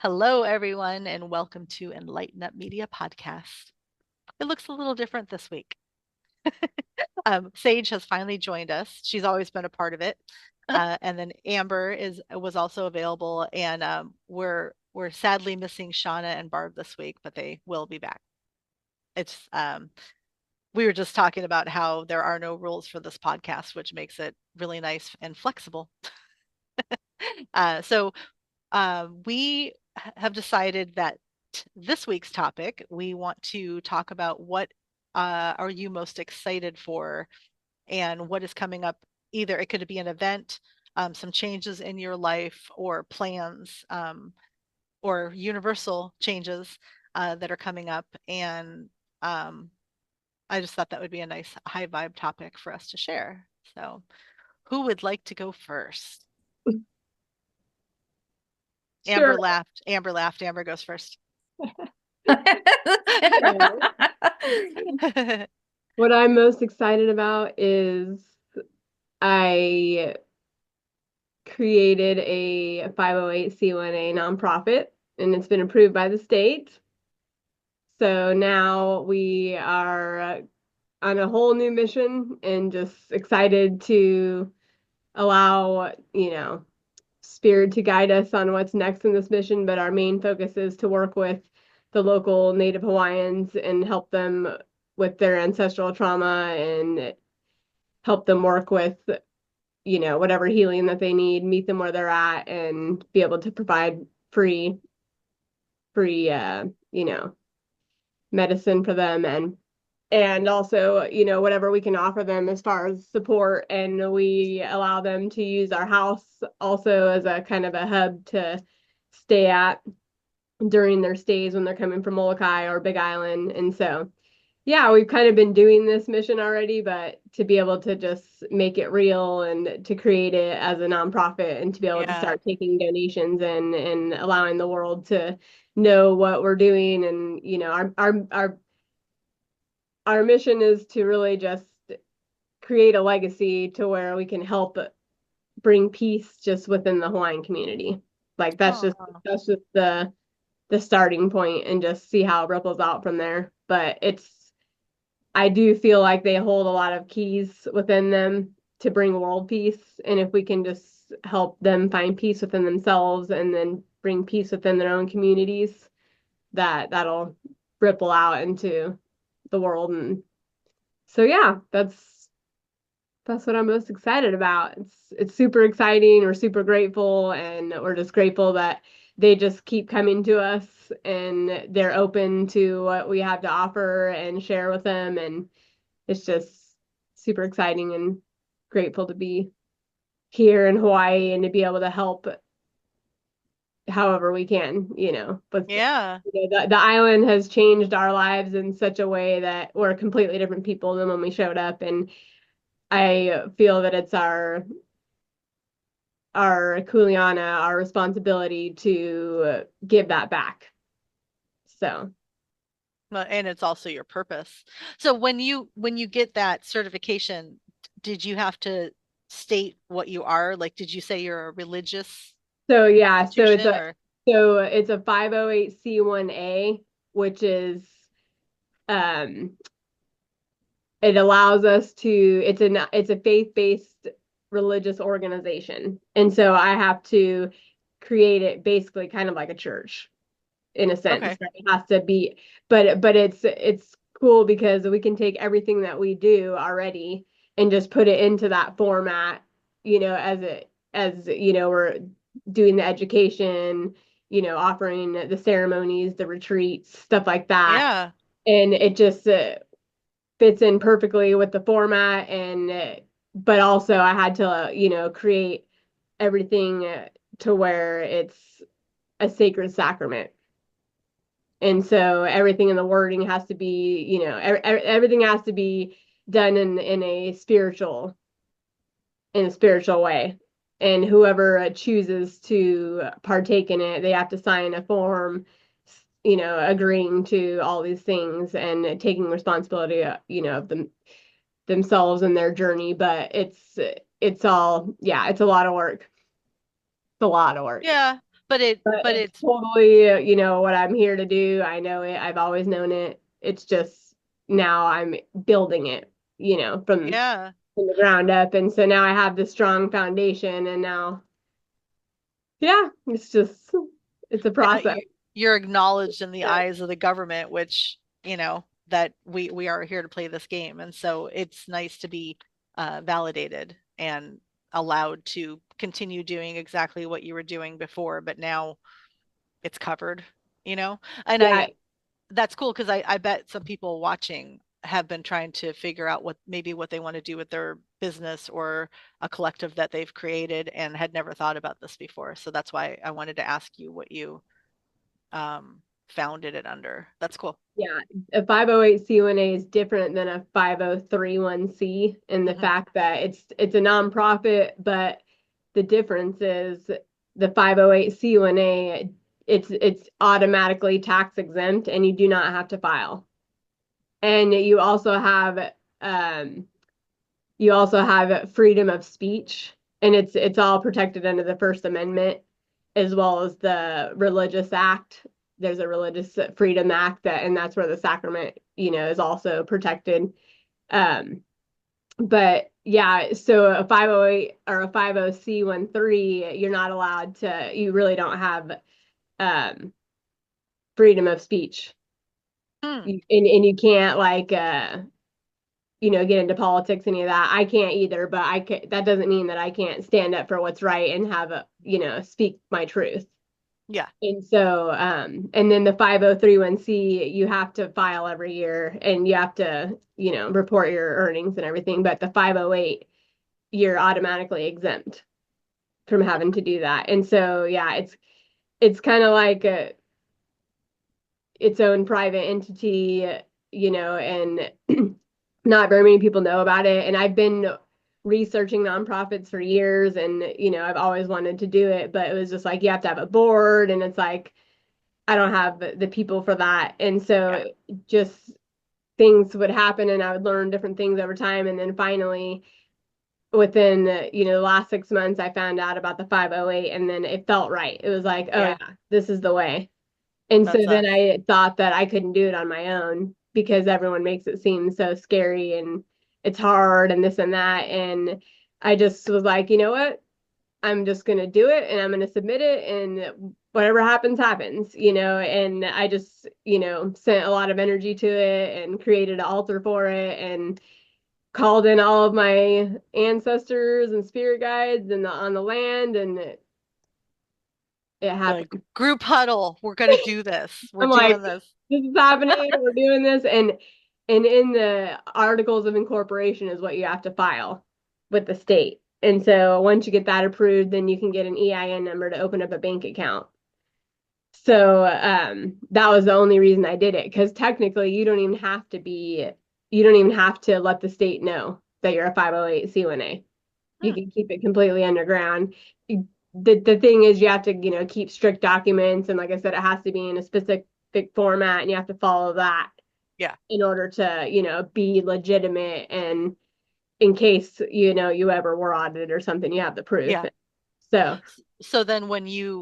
Hello, everyone, and welcome to Enlighten Up Media Podcast. It looks a little different this week. Sage has finally joined us. She's always been a part of it, and then Amber was also available, and we're sadly missing Shauna and Barb this week, but they will be back. It's We were just talking about how there are no rules for this podcast, which makes it really nice and flexible. So we have decided that this week's topic, we want to talk about what are you most excited for and what is coming up. Either it could be an event, some changes in your life, or plans, or universal changes that are coming up. And I just thought that would be a nice high vibe topic for us to share. So, who would like to go first? Sure. Amber laughed. Amber goes first. What I'm most excited about is I created a 508c1a nonprofit, and it's been approved by the state. So now we are on a whole new mission and just excited to allow, Spirit to guide us on what's next in this mission. But our main focus is to work with the local Native Hawaiians and help them with their ancestral trauma and help them work with, whatever healing that they need, meet them where they're at, and be able to provide free, medicine for them, and also, whatever we can offer them as far as support. And we allow them to use our house also as a kind of a hub to stay at during their stays when they're coming from Molokai or Big Island. And so, yeah, we've kind of been doing this mission already, but to be able to just make it real and to create it as a nonprofit and to be able to Yeah. start taking donations and allowing the world to know what we're doing. And, our mission is to really just create a legacy to where we can help bring peace just within the Hawaiian community. Like Oh, that's just the starting point, and just see how it ripples out from there. But I do feel like they hold a lot of keys within them to bring world peace. And if we can just help them find peace within themselves and then bring peace within their own communities, that'll ripple out into the world. And so, yeah, that's what I'm most excited about. It's super exciting. We're super grateful, and we're just grateful that they just keep coming to us and they're open to what we have to offer and share with them. And it's just super exciting and grateful to be here in Hawaii and to be able to help however we can, But yeah. the island has changed our lives in such a way that we're completely different people than when we showed up. And I feel that it's our kuleana, our responsibility to give that back. So, Well, and it's also your purpose. So when you get that certification, did you have to state what you are? Like, did you say you're a religious so yeah, institution or? so it's a 508c1a, which is um it allows us to it's a faith-based religious organization. And so I have to create it basically kind of like a church in a sense, Okay. that it has to be, but it's cool because we can take everything that we do already and just put it into that format, we're doing the education, offering the ceremonies, the retreats, stuff like that. Yeah. And it just fits in perfectly with the format. And but also I had to create everything to where it's a sacred sacrament. And so everything in the wording has to be, everything has to be done in a spiritual way. And whoever chooses to partake in it, they have to sign a form, agreeing to all these things and taking responsibility, of themselves and their journey. But it's all, yeah, it's a lot of work. It's a lot of work. Yeah. But but it's it's totally, what I'm here to do. I know it. I've always known it. It's just now I'm building it, yeah. from the ground up. And so now I have this strong foundation and now, yeah, it's a Yeah, process. you're acknowledged in the Yeah. eyes of the government, which, that we are here to play this game. And so it's nice to be validated and allowed to continue doing exactly what you were doing before, but now it's covered, you know? And Yeah. that's cool because I bet some people watching have been trying to figure out what they want to do with their business or a collective that they've created and had never thought about this before. So that's why I wanted to ask you what you founded it under. That's cool. Yeah, a 508c1A is different than a 5031c in the Hmm. fact that it's a nonprofit, but the difference is the 508c1A, it's automatically tax exempt and you do not have to file. And um you also have freedom of speech, and it's all protected under the First Amendment as well as the Religious Act. There's a Religious Freedom Act and that's where the sacrament, is also protected. Um, but yeah, so a 508 or a 50c13, you're not allowed to, you really don't have um freedom of speech. Hmm. And you can't like get into politics, any of that. I can't either, but that doesn't mean that I can't stand up for what's right and have speak my truth. Yeah. And so, and then the 5031c, you have to file every year and you have to, report your earnings and everything. But the 508, you're automatically exempt from having to do that. And so, yeah, it's kind of like its own private entity, and not very many people know about it. And I've been researching nonprofits for years and, I've always wanted to do it, but it was just like you have to have a board and it's like I don't have the people for that. And Yeah. so just things would happen and I would learn different things over time. And then finally, within, the last 6 months, I found out about the 508 and then it felt right. It was like, oh, Yeah. yeah, this is the way. And so That's then us. I thought that I couldn't do it on my own because everyone makes it seem so scary and it's hard and this and that. And I just was like, you know what? I'm just going to do it and I'm going to submit it and whatever happens, happens, And I just, sent a lot of energy to it and created an altar for it and called in all of my ancestors and spirit guides and on the land and it Like happened. group huddle. We're gonna do this. We're I'm like, doing this. this is happening. We're doing this, and in the articles of incorporation is what you have to file with the state. And so once you get that approved, then you can get an EIN number to open up a bank account. So that was the only reason I did it because technically you don't even have to let the state know that you're a 508c1A. You Hmm. can keep it completely underground. The thing is you have to, keep strict documents. And like I said, it has to be in a specific format and you have to follow that Yeah. in order to, be legitimate. And in case, you ever were audited or something, you have the proof. Yeah. So So then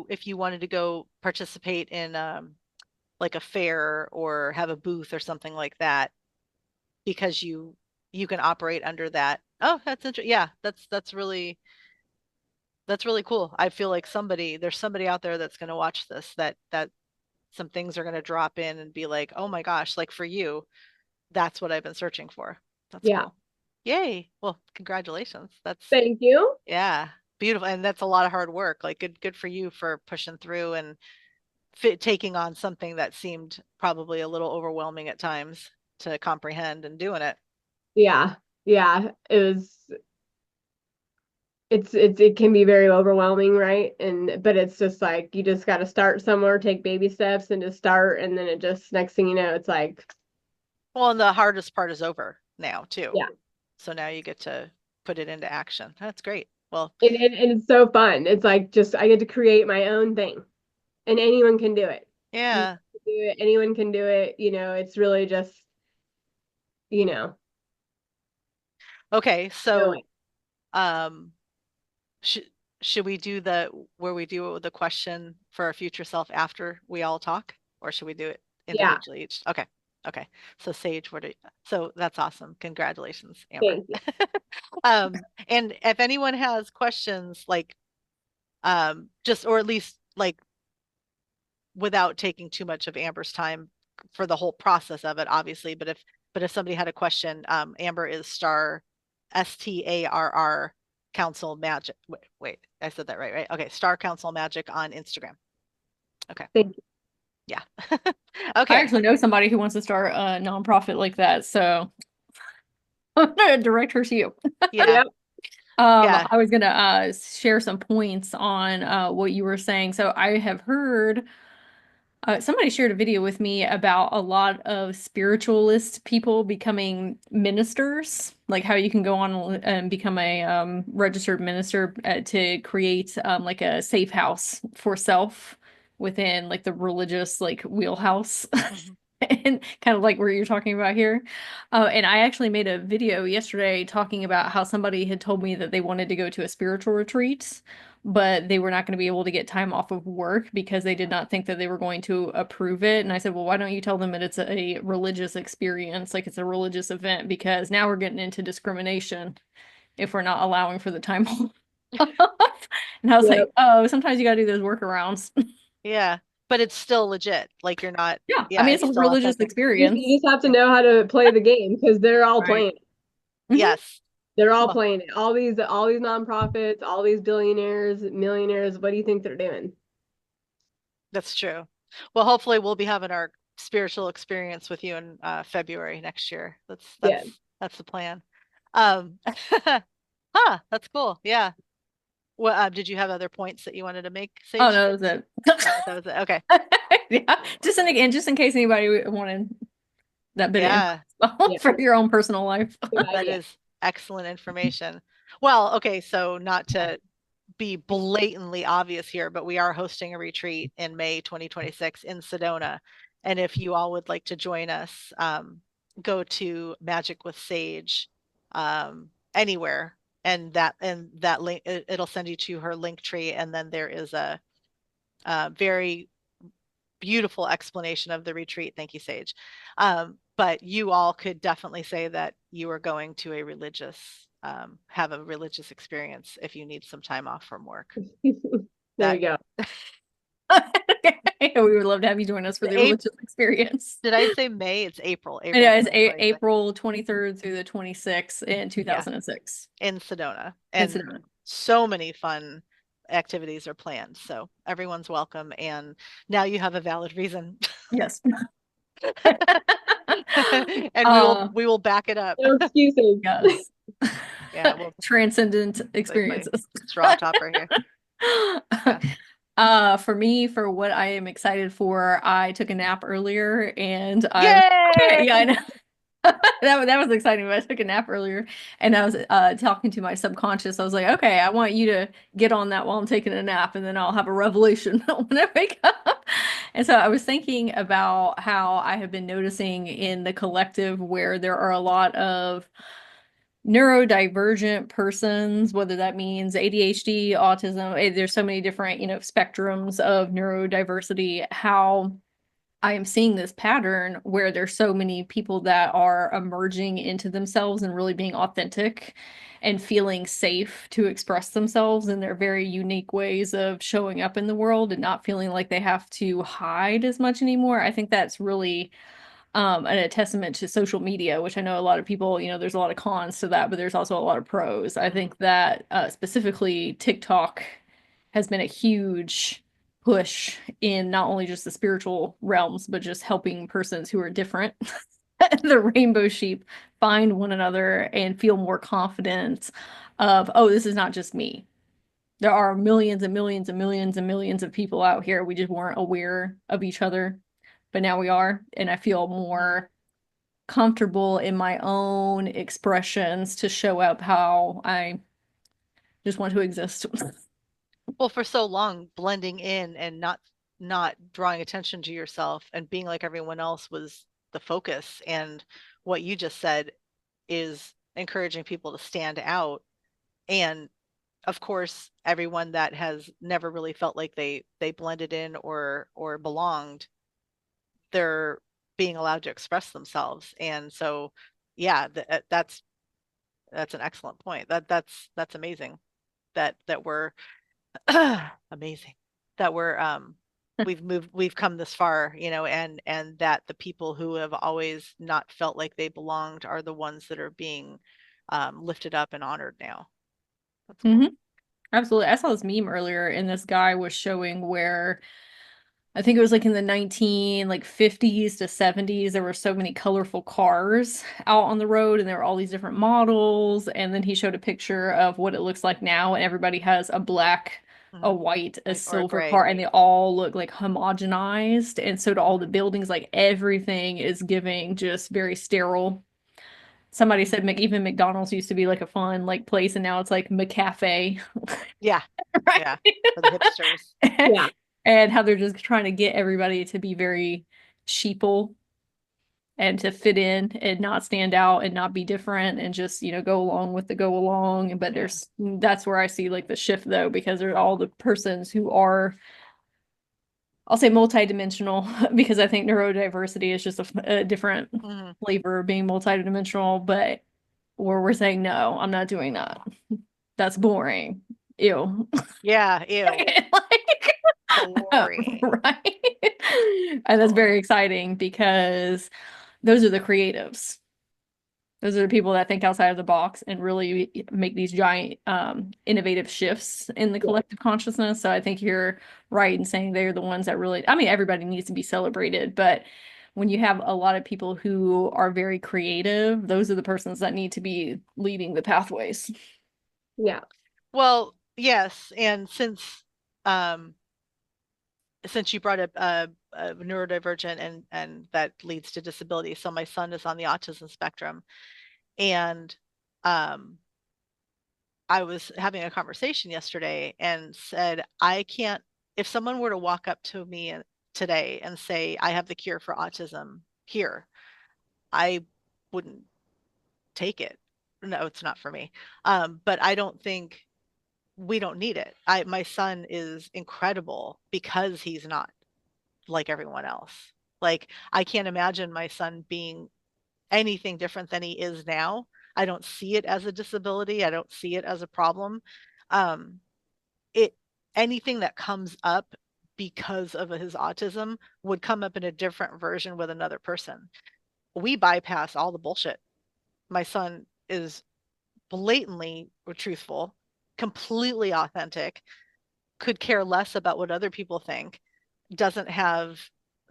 if you wanted to go participate in like a fair or have a booth or something like that, because you can operate under that. Oh, that's interesting. Yeah, that's really cool. I feel like there's somebody out there that's going to watch this that some things are going to drop in and be like, "Oh my gosh, like for you, that's what I've been searching for." That's yeah, cool. Yay. Well, congratulations. That's thank you. yeah, beautiful. And that's a lot of hard work. Like good for you for pushing through and fit, taking on something that seemed probably a little overwhelming at times to comprehend and doing it. Yeah, yeah, it can be very overwhelming, right? But it's just like you just got to start somewhere, take baby steps and just start and then it just next thing you know it's like Well, and the hardest part is over now too. yeah. So now you get to put it into action. That's great. Well, And it's so fun. It's like just I get to create my own thing and anyone can do it. You yeah. can do it, anyone can do it, it's really just, you know, Okay. doing. So, um, sh should we do the where we do it with a question for our future self after we all talk, or should we do it Yeah, individually each? Okay. Okay. So Sage, so that's awesome. Congratulations, Amber. thank you. And if anyone has questions, like just or at least like without taking too much of Amber's time for the whole process of it, obviously, but if somebody had a question, Amber is STARR Council Magic. Wait, I said that right? Okay, Star Council Magic on Instagram. Okay, Thank you. yeah. I Okay, actually know somebody who wants to start a nonprofit like that, so I'm gonna direct her to you. yeah, Yep. yeah. I was gonna share some points on what you were saying. So I have heard somebody shared a video with me about a lot of spiritualist people becoming ministers, like how you can go on and become a registered minister to create like a safe house for self within like the religious like wheelhouse. Mhm. And kind of like what you're talking about here. And I actually made a video yesterday talking about how somebody had told me that they wanted to go to a spiritual retreat, but they were not going to be able to get time off of work because they did not think that they were going to approve it. And I said, well, why don't you tell them that it's a religious experience, like it's a religious event, because now we're getting into discrimination if we're not allowing for the time off. And I was like, Yep. oh, sometimes you got to do those workarounds. Yeah, but it's still legit. Like you're not, Yeah, I yeah, mean, it's it's a still religious authentic. experience. You just have to know how to play the game because they're all Right. playing it. Mhm. Yes. They're all Well, playing it. All these nonprofits, all these billionaires, millionaires. What do you think they're doing? that's true. Well, hopefully we'll be having our spiritual experience with you in February next year. That's Yeah. that's that's the plan. Um, huh, that's cool. Yeah. Well, did you have other points that you wanted to make, Oh Sage? no, that Oh, was that was it. Okay. it. Yeah, just in case anybody wanted that bit of Yeah, info Yeah. for your own personal life. Good that idea. is excellent information. Well, okay, so not to be blatantly obvious here, but we are hosting a retreat in May 2026 in Sedona. And if you all would like to join us, go to Magic with Sage anywhere. And that link, it'll send you to her link tree. And then there is a very beautiful explanation of the retreat. Thank you, Sage. But you all could definitely say that you are going to have a religious experience if you need some time off from work. There That you go. We would love to have you join us for the April, religious experience. did I say May? It's April, And April yeah, it's 2026. April 23rd through the 26th in Yeah, 2006 in Sedona. in And Sedona. so many fun activities are planned. So everyone's welcome. And now you have a valid reason. Yes. And Uh, we will back it up. No excuses. yes. Yeah, we'll Transcendent like my experiences. straw topper here. Yeah. For me, for what I am excited for, I took a nap earlier and I was Yay! yeah, I know. That was exciting, but I took a nap earlier and I was talking to my subconscious. I was like, okay, I want you to get on that while I'm taking a nap, and then I'll have a revelation when I wake up. And so I was thinking about how I have been noticing in the collective where there are a lot of neurodivergent persons, whether that means ADHD, autism, there's so many different, spectrums of neurodiversity, how I am seeing this pattern where there's so many people that are emerging into themselves and really being authentic and feeling safe to express themselves in their very unique ways of showing up in the world and not feeling like they have to hide as much anymore. I think that's really a testament to social media, which I know a lot of people, there's a lot of cons to that, but there's also a lot of pros. I think that specifically TikTok has been a huge push in not only just the spiritual realms, but just helping persons who are different, the rainbow sheep, find one another and feel more confident of, oh, this is not just me. There are millions and millions and millions and millions of people out here. We just weren't aware of each other, but now we are. And I feel more comfortable in my own expressions to show up how I just want to exist. Well, for so long, blending in and not drawing attention to yourself and being like everyone else was the focus. And what you just said is encouraging people to stand out and of course, everyone that has never really felt like they blended in or belonged, they're being allowed to express themselves. And so, yeah, that's an excellent point. That's amazing that we're amazing that we've come this far, and that the people who have always not felt like they belonged are the ones that are being lifted up and honored now. That's Hmm. cool. Absolutely. I saw this meme earlier, and this guy was showing where I think it was like in the 50s to 70s, there were so many colorful cars out on the road, and there were all these different models. And then he showed a picture of what it looks like now, and everybody has a black, a Mhm. white, a Or a silver gray. car, and they all look like homogenized. And so do all the buildings, like everything is giving just very sterile. Somebody Mhm. said even McDonald's used to be like a fun like place, and now it's like McCafe. Yeah, Right. yeah, for the hipsters. Yeah. And how they're just trying to get everybody to be very sheeple and to fit in and not stand out and not be different and just, go along with the go along. But Yeah. that's where I see like the shift though, because there's all the persons who are, I'll say multidimensional, because I think neurodiversity is just a different Hmm. flavor of being multidimensional, but where we're saying, no, I'm not doing that. That's boring. Ew. Yeah, ew. Like, Boring. right? And that's Totally. very exciting because those are the creatives. Those are the people that think outside of the box and really make these giant innovative shifts in the Yeah. collective consciousness. So I think you're right in saying they're the ones that really, I mean, everybody needs to be celebrated, but when you have a lot of people who are very creative, those are the persons that need to be leading the pathways. Yeah. Well, yes, and since you brought up neurodivergent and that leads to disability, so my son is on the autism spectrum, and um, I was having a conversation yesterday and said, I can't, if someone were to walk up to me today and say, I have the cure for autism here, I wouldn't take it. No, it's not for me. But I don't think we don't need it. My son is incredible because he's not like everyone else. Like, I can't imagine my son being anything different than he is now. I don't see it as a disability. I don't see it as a problem. Um, it Anything that comes up because of his autism would come up in a different version with another person. We bypass all the bullshit. My son is blatantly truthful, completely authentic, could care less about what other people think, doesn't have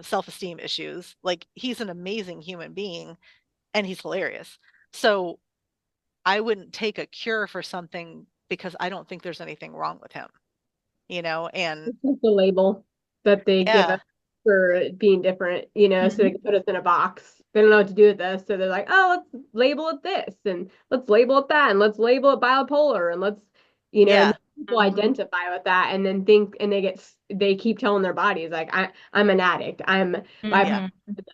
self-esteem issues. Like, he's an amazing human being and he's hilarious. So I wouldn't take a cure for something because I don't think there's anything wrong with him. And It's just the label that they give us yeah, for it being different, so they Mhm. can put us in a box. They don't know what to do with this. So they're like, oh, let's label it this and let's label it that and let's label it bipolar and and yeah, people identify with that and then think and they keep telling their bodies like I'm an addict, I'm bipolar, yeah, Mhm.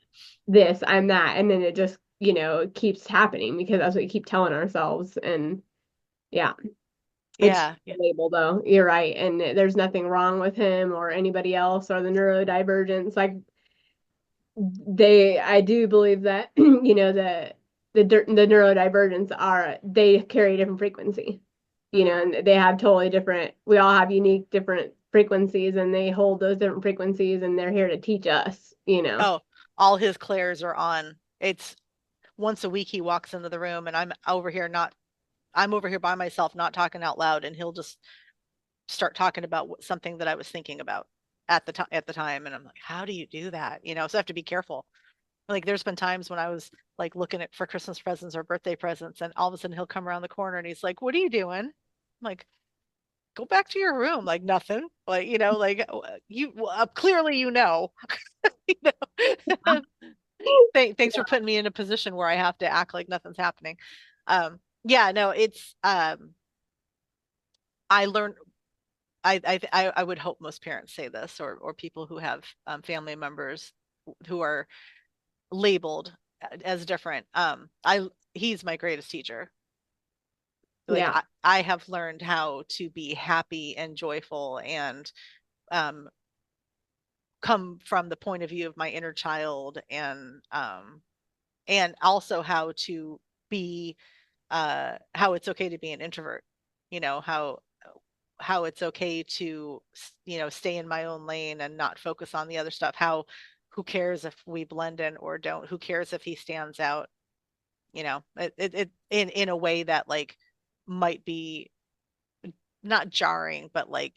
this, I'm that. And then it just, keeps happening because that's what we keep telling ourselves. And yeah. It's yeah, a label though. You're right. And there's nothing wrong with him or anybody else or the neurodivergence. Like I do believe that, the neurodivergence they carry a different frequency, mhm. and they have totally different, we all have unique different frequencies and they hold those different frequencies and they're here to teach us. Oh, all his clairs are on. It's once a week he walks into the room and I'm over here by myself, not talking out loud, and he'll just start talking about something that I was thinking about at the time, and I'm like, how do you do that? So I have to be careful. Like, there's been times when I was like looking at for Christmas presents or birthday presents, and all of a sudden he'll come around the corner and he's like, "What are you doing?" I'm like, "Go back to your room." Like, nothing. Like, like, you clearly, you know. Thanks for putting me in a position where I have to act like nothing's happening. Yeah, no, it's I learned I would hope most parents say this, or people who have family members who are labeled as different. He's my greatest teacher. Like Yeah. I have learned how to be happy and joyful and um come from the point of view of my inner child, and also how to be how it's okay to be an introvert, you know, how it's okay to stay in my own lane and not focus on the other stuff. How who cares if we blend in or don't? Who cares if he stands out? It in a way that like might be not jarring, but like,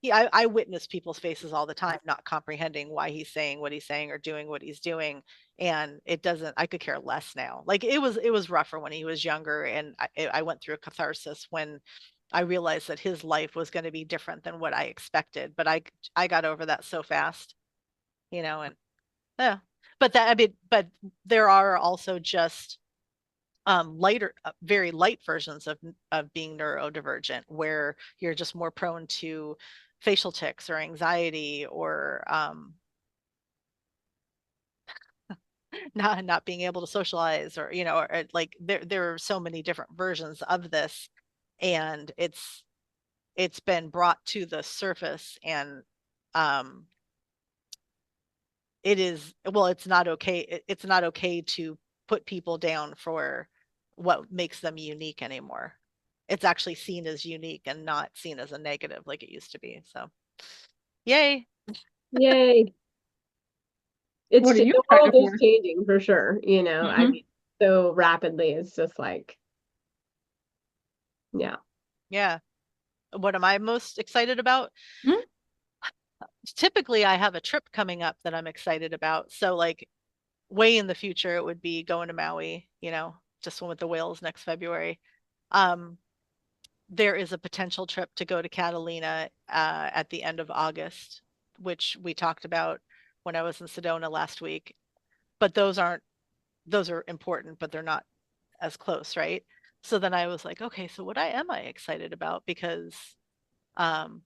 yeah, I witness people's faces all the time, not comprehending why he's saying what he's saying or doing what he's doing. And it doesn't, I could care less now. Like it was rougher when he was younger. And I went through a catharsis when I realized that his life was going to be different than what I expected. But I got over that so fast, and yeah. But but there are also just lighter, very light versions of being neurodivergent, where you're just more prone to facial tics or anxiety, or not being able to socialize, or like there are so many different versions of this, and it's been brought to the surface, and um it is, well, it's not okay. It's not okay to put people down for what makes them unique anymore. It's actually seen as unique and not seen as a negative like it used to be. So, yay. Yay. What are you The world excited is for? changing for sure, I Hmm. mean, so rapidly. It's just like, yeah. Yeah. What am I most excited about? Hmm. Typically, I have a trip coming up that I'm excited about. So, like, way in the future, it would be going to Maui, just one with the whales next February. Um, there is a potential trip to go to Catalina at the end of August, which we talked about when I was in Sedona last week. But those are important, but they're not as close, right? So then I was like, okay, so what am I excited about? Because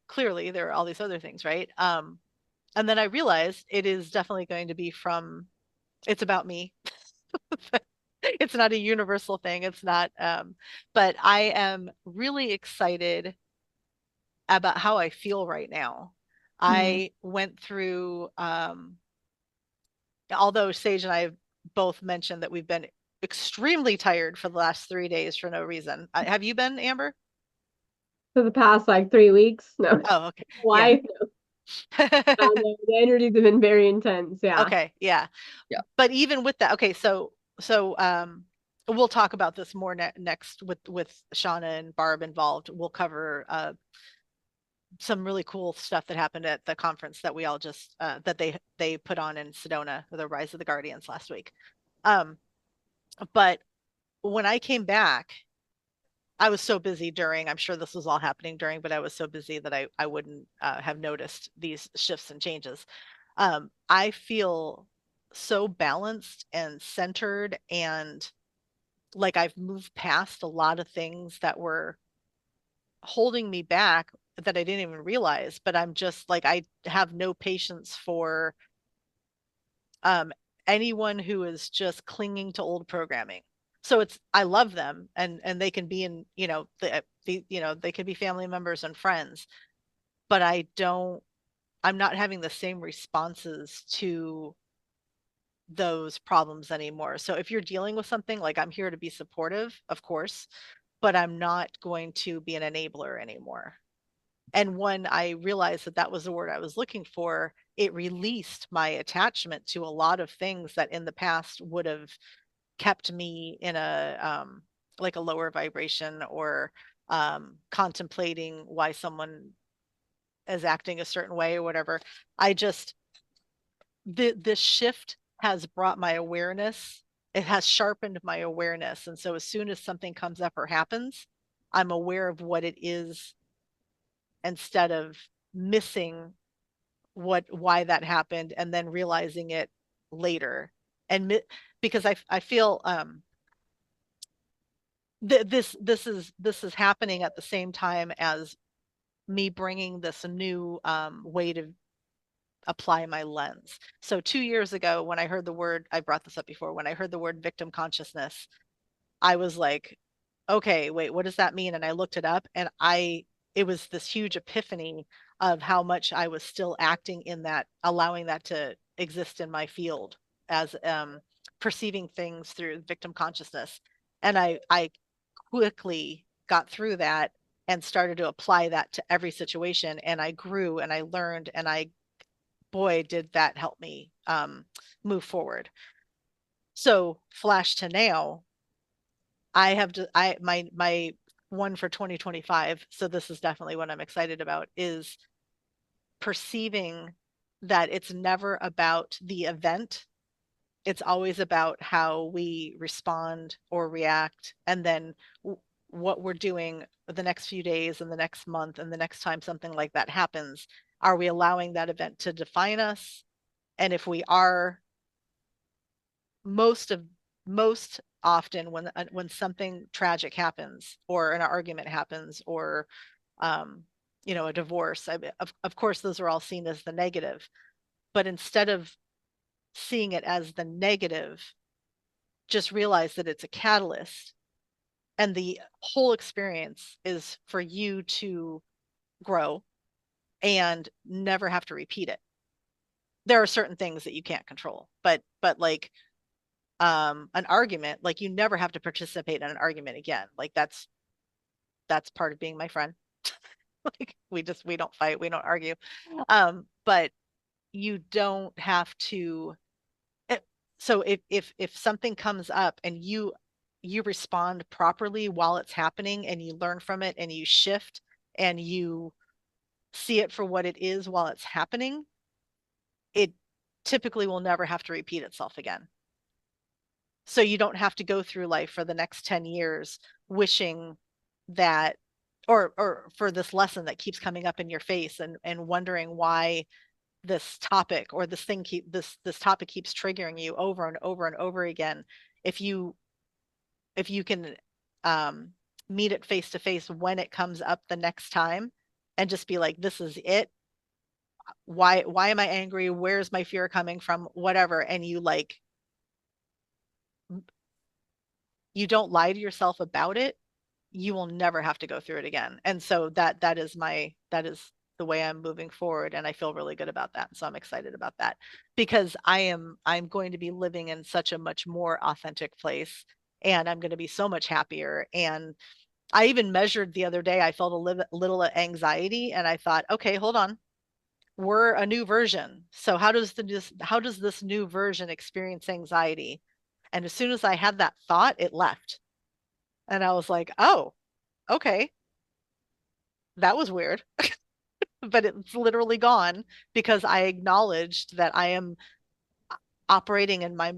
clearly there are all these other things, right? And then I realized it is definitely going to be it's about me. It's not a universal thing. It's not, but I am really excited about how I feel right now. Hmm. I went through, although Sage and I both mentioned that we've been extremely tired for the last 3 days for no reason. Have you been, Amber? For the past like 3 weeks, no. Oh, okay. Yeah. Why? The energies have been very intense. Yeah. Okay. Yeah. Yeah. But even with that, okay, so we'll talk about this more next with Shauna and Barb involved. We'll cover some really cool stuff that happened at the conference that we all just that they put on in Sedona, the Rise of the Guardians last week. Um, but when I came back, I was so busy during, I'm sure this was all happening during, but I was so busy that I wouldn't have noticed these shifts and changes. I feel so balanced and centered, and like I've moved past a lot of things that were holding me back that I didn't even realize. But I'm just like, I have no patience for um, anyone who is just clinging to old programming. So I love them, and they can be in, they can be family members and friends, but I'm not having the same responses to those problems anymore. So if you're dealing with something, like, I'm here to be supportive, of course, but I'm not going to be an enabler anymore. And when I realized that that was the word I was looking for, it released my attachment to a lot of things that in the past would have kept me in a like a lower vibration, or contemplating why someone is acting a certain way or whatever. I just this shift has brought my awareness. It has sharpened my awareness, and so as soon as something comes up or happens, I'm aware of what it is, instead of missing why that happened and then realizing it later. And because I feel this is happening at the same time as me bringing this new way to apply my lens. So 2 years ago, when I heard the word, I brought this up before, when I heard the word victim consciousness, I was like, okay, wait, what does that mean? And I looked it up, and it was this huge epiphany of how much I was still acting in that, allowing that to exist in my field as perceiving things through victim consciousness. And I quickly got through that and started to apply that to every situation. And I grew and I learned, and boy, did that help me move forward. So flash to now, my one for 2025. So this is definitely what I'm excited about, is perceiving that it's never about the event. It's always about how we respond or react, and then what we're doing the next few days and the next month and the next time something like that happens. Are we allowing that event to define us? And if we are, most often when something tragic happens, or an argument happens, or a divorce, of course those are all seen as the negative. But instead of seeing it as the negative, just realize that it's a catalyst, and the whole experience is for you to grow and never have to repeat it. There are certain things that you can't control, but like an argument, like you never have to participate in an argument again. Like that's part of being my friend. Like we don't fight, we don't argue. But you don't have to. So if something comes up and you respond properly while it's happening, and you learn from it, and you shift, and you see it for what it is while it's happening, it typically will never have to repeat itself again. So you don't have to go through life for the next 10 years wishing that, or for this lesson that keeps coming up in your face, and wondering why this topic or this topic keeps triggering you over and over and over again. If you can meet it face to face when it comes up the next time, and just be like, this is it. Why am I angry? Where's my fear coming from? Whatever. And you don't lie to yourself about it, you will never have to go through it again. And so that is the way I'm moving forward, and I feel really good about that. So I'm excited about that, because I'm going to be living in such a much more authentic place, and I'm going to be so much happier. And I even measured the other day, I felt a little anxiety, and I thought, okay, hold on. We're a new version. So how does this new version experience anxiety? And as soon as I had that thought, it left. And I was like, oh, okay, that was weird. But it's literally gone, because I acknowledged that I am operating in my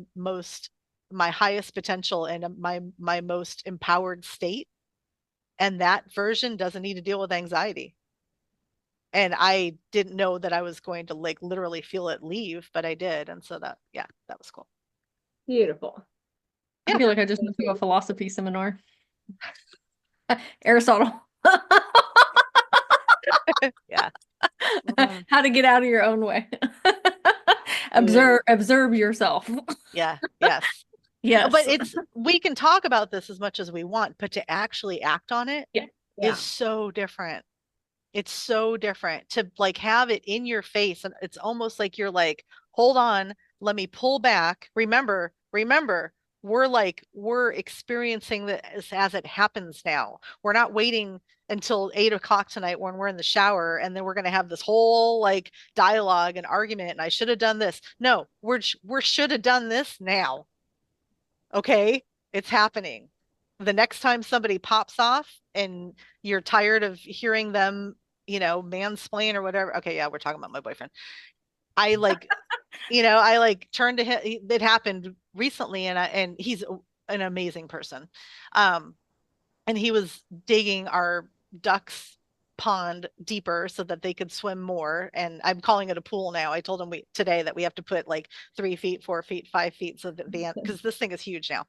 highest potential, and my most empowered state. And that version doesn't need to deal with anxiety. And I didn't know that I was going to like literally feel it leave, but I did. And so that was cool. Beautiful. I feel like I just went to a philosophy seminar. Aristotle. Yeah. How to get out of your own way. Observe yourself. Yeah. Yes. Yes. But we can talk about this as much as we want, but to actually act on it is so different. It's so different to like have it in your face, and it's almost like you're like, hold on, let me pull back. Remember, we're experiencing this as it happens now. We're not waiting until 8 o'clock tonight when we're in the shower, and then we're going to have this whole like dialogue and argument, and I should have done this. No, we're should have done this now. Okay, it's happening. The next time somebody pops off and you're tired of hearing them, mansplain or whatever. Okay, yeah, we're talking about my boyfriend. I turned to him. It happened recently, and he's an amazing person. And he was digging our ducks pond deeper so that they could swim more. And I'm calling it a pool now. I told him today that we have to put like 3 feet, 4 feet, 5 feet, so that because this thing is huge now.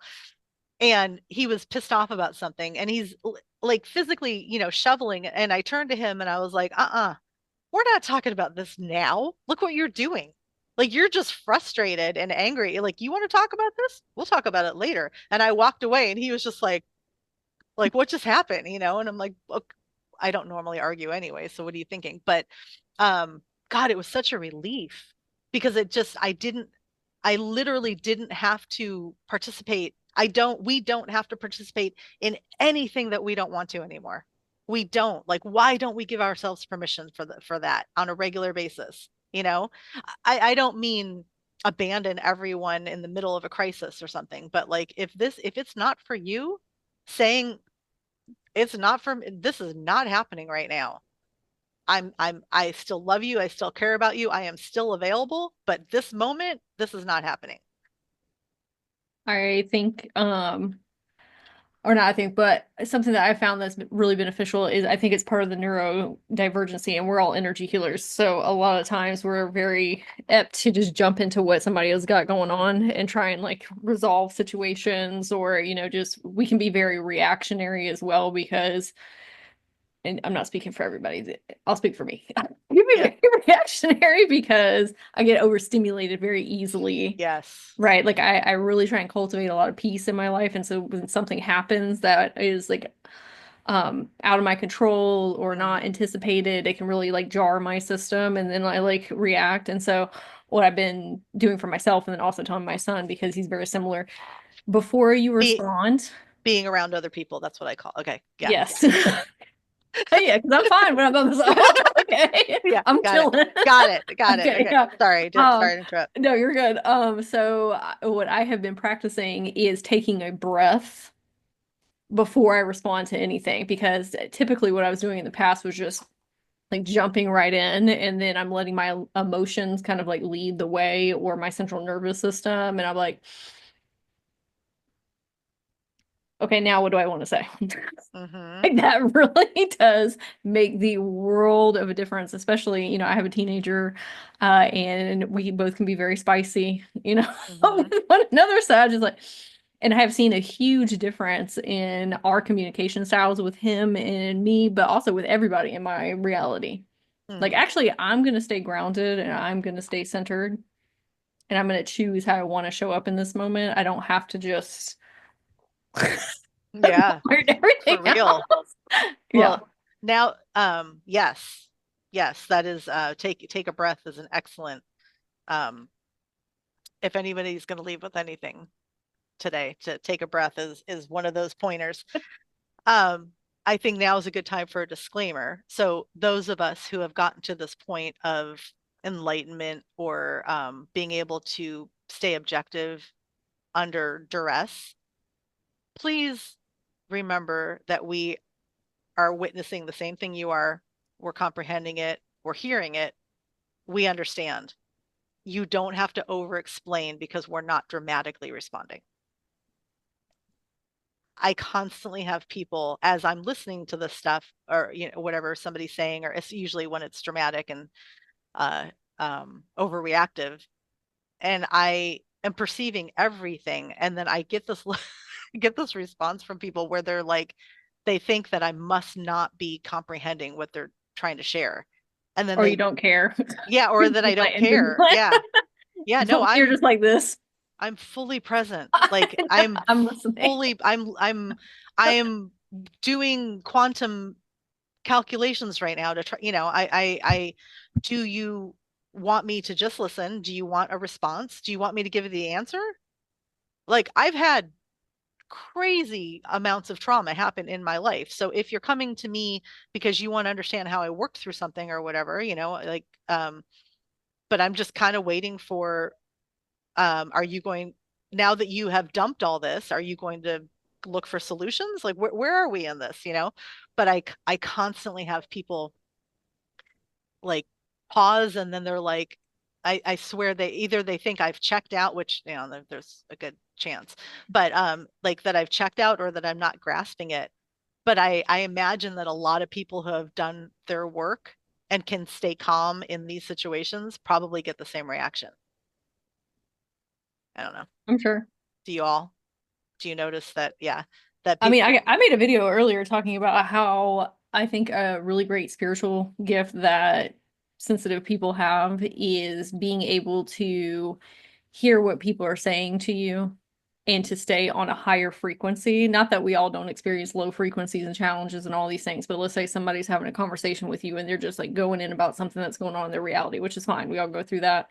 And he was pissed off about something, and he's like physically, shoveling. And I turned to him and I was like, we're not talking about this now. Look what you're doing. Like, you're just frustrated and angry. Like, you want to talk about this? We'll talk about it later. And I walked away, and he was just like, Like, what just happened? And I'm like, "Look, I don't normally argue anyway, so what are you thinking?" But God, it was such a relief because I literally didn't have to participate. We don't have to participate in anything that we don't want to anymore. We don't. Like, why don't we give ourselves permission for that on a regular basis? I don't mean abandon everyone in the middle of a crisis or something, but like if it's not for you, saying it's not for me, this is not happening right now. I still love you. I still care about you. I am still available, but this moment, this is not happening. I think, or not I think, but something that I found that's really beneficial is I think it's part of the neurodivergency, and we're all energy healers. So a lot of times we're very apt to just jump into what somebody else got going on and try and like resolve situations, or, just we can be very reactionary as well because, and I'm not speaking for everybody, I'll speak for me. You be Yeah. very reactionary because I get overstimulated very easily. Yes. Right. Like I really try and cultivate a lot of peace in my life. And so when something happens that is like out of my control or not Mhm. anticipated, it can really like jar my system, and then I like react. And so what I've been doing for myself, and then also telling my son, because he's very similar, before you Be respond, being around other people, that's what I call. Okay. Yeah. yes. Yeah, because I'm fine when I'm by myself. Okay. Yeah. I'm Got it. chilling. Got it. Got it. Okay, Okay. yeah. Sorry to interrupt. No, you're good. So what I have been practicing is taking a breath before I respond to anything, because typically what I was doing in the past was just like jumping right in, and then I'm letting my emotions kind of like lead the way, or my central nervous system, and I'm like, okay, now what do I want to say? Hmm. Like that really does make the world of a difference, especially, I have a teenager, and we both can be very spicy, Hmm. with one another. So I just like, and I have seen a huge difference in our communication styles with him and me, but also with everybody in my reality. Like, Hmm. actually, I'm going to stay grounded, and I'm going to stay centered, and I'm going to choose how I want to show up in this moment. I don't have to just Yeah. For everything real. else. Yeah. Well, now, yes, yes, that is take a breath is an excellent. Um, if anybody's going to leave with anything today, to take a breath is one of those pointers. Um, I think now is a good time for a disclaimer. So those of us who have gotten to this point of enlightenment, or being able to stay objective under duress, please remember that we are witnessing the same thing you are. We're comprehending it. We're hearing it. We understand. You don't have to over explain because we're not dramatically responding. I constantly have people, as I'm listening to this stuff, or whatever somebody's saying, or it's usually when it's dramatic and uh, overreactive, and I am perceiving everything, and then I get this get this response from people where they're like, they think that I must not be comprehending what they're trying to share, and then Or you they, don't care. yeah, or that I don't Like, care, yeah, yeah, no, you're just like this. I'm fully present. Like I'm I'm listening. fully I am doing quantum calculations right now to try, I do you want me to just listen? Do you want a response? Do you want me to give you the answer? Like I've had crazy amounts of trauma happen in my life. So if you're coming to me because you want to understand how I worked through something or whatever, like but I'm just kind of waiting for, are you going, now that you have dumped all this, are you going to look for solutions? Like where are we in this, But I constantly have people like pause, and then they're like, I swear they think I've checked out, which, there's a good chance, but like that I've checked out or that I'm not grasping it. But I imagine that a lot of people who have done their work and can stay calm in these situations probably get the same reaction. I don't know. I'm sure. Do you all? Do you notice that? Yeah, that I mean, people. I made a video earlier talking about how I think a really great spiritual gift that sensitive people have is being able to hear what people are saying to you, and to stay on a higher frequency. Not that we all don't experience low frequencies and challenges and all these things, but let's say somebody's having a conversation with you and they're just like going in about something that's going on in their reality, which is fine. We all go through that.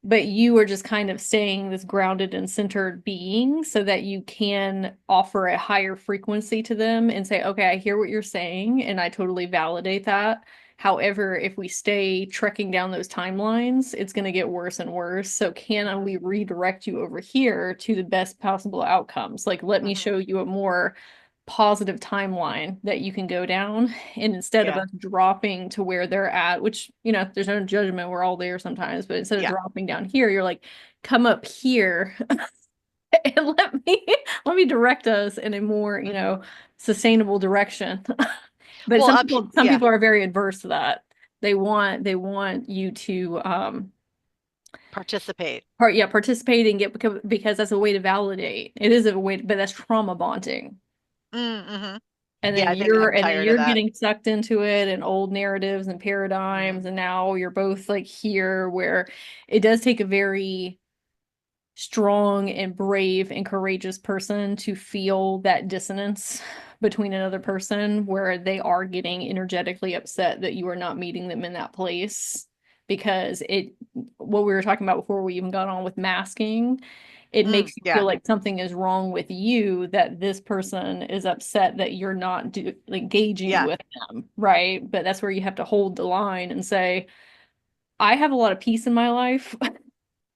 But you are just kind of staying this grounded and centered being so that you can offer a higher frequency to them and say, okay, I hear what you're saying and I totally validate that. However, if we stay trekking down those timelines, it's going to get worse and worse. So can we redirect you over here to the best possible outcomes? Like, let me show you a more positive timeline that you can go down. And instead of Yeah. us dropping to where they're at, which, there's no judgment, we're all there sometimes, but instead of Yeah. dropping down here, you're like, come up here and let me direct us in a more, sustainable direction. But Well, some yeah, people are very adverse to that. They want you to participate. participate and get, because that's a way to validate. It is a way, but that's trauma bonding. Mm-hmm. And Yeah, then I think I'm tired of you're that. getting sucked into it and old narratives and Mm-hmm. paradigms, and now you're both like here, where it does take a very strong and brave and courageous person to feel that dissonance between another person where they are getting energetically upset that you are not meeting them in that place. Because what we were talking about before we even got on with masking, it makes you feel Yeah. like something is wrong with you, that this person is upset that you're not engaging Yeah. with them, right? But that's where you have to hold the line and say, I have a lot of peace in my life.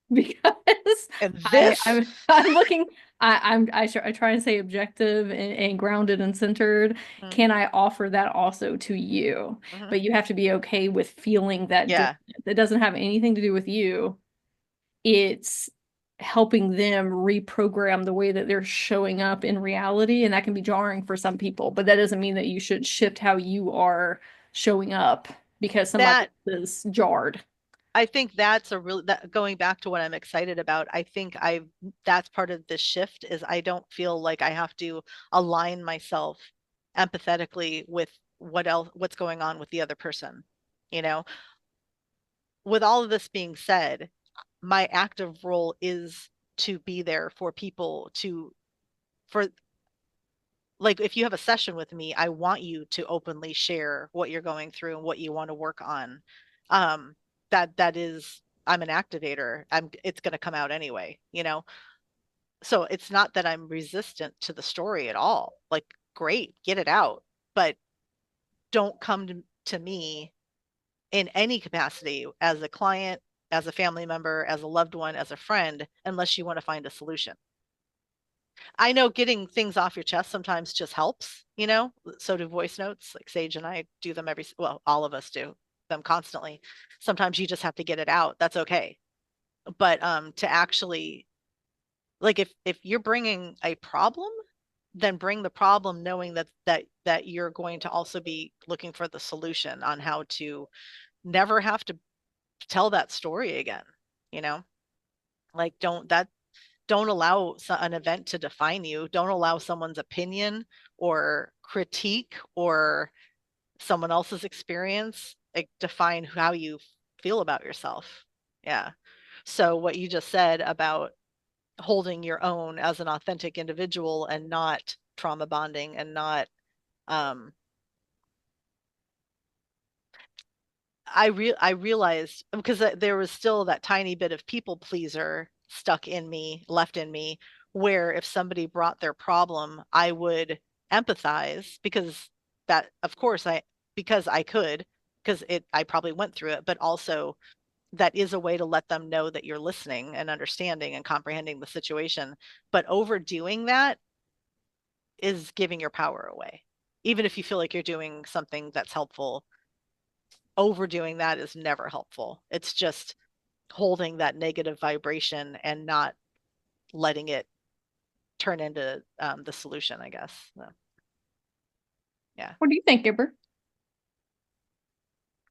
Because And this, I'm looking, I try and stay objective and grounded and centered. mm-hmm. Can I offer that also to you? But you have to be okay with feeling that Yeah. distance. It doesn't have anything to do with you. It's helping them reprogram the way that they're showing up in reality, and that can be jarring for some people, but that doesn't mean that you should shift how you are showing up because somebody That is jarred. I think that's a real that going back to what I'm excited about. I think that's part of the shift is I don't feel like I have to align myself empathetically with what's going on with the other person. You know, with all of this being said, my active role is to be there for people for like if you have a session with me, I want you to openly share what you're going through and what you want to work on. Um, that is, I'm an activator. It's going to come out anyway, you know? So it's not that I'm resistant to the story at all. Like, great, get it out, but don't come to me in any capacity as a client, as a family member, as a loved one, as a friend, unless you want to find a solution. I know getting things off your chest sometimes just helps, you know? So do voice notes. Like Sage and I do them well, all of us do them constantly. Sometimes you just have to get it out. That's okay. But to actually like if you're bringing a problem, then bring the problem knowing that you're going to also be looking for the solution on how to never have to tell that story again, you know? Like don't allow an event to define you. Don't allow someone's opinion or critique or someone else's experience like define how you feel about yourself. Yeah. So what you just said about holding your own as an authentic individual and not trauma bonding and not um I realized because there was still that tiny bit of people pleaser stuck in me, left in me, where if somebody brought their problem, I would empathize because that, of course, because I could, because I probably went through it, but also that is a way to let them know that you're listening and understanding and comprehending the situation. But overdoing that is giving your power away. Even if you feel like you're doing something that's helpful, overdoing that is never helpful. It's just holding that negative vibration and not letting it turn into the solution, I guess. So, yeah. What do you think, Gibber?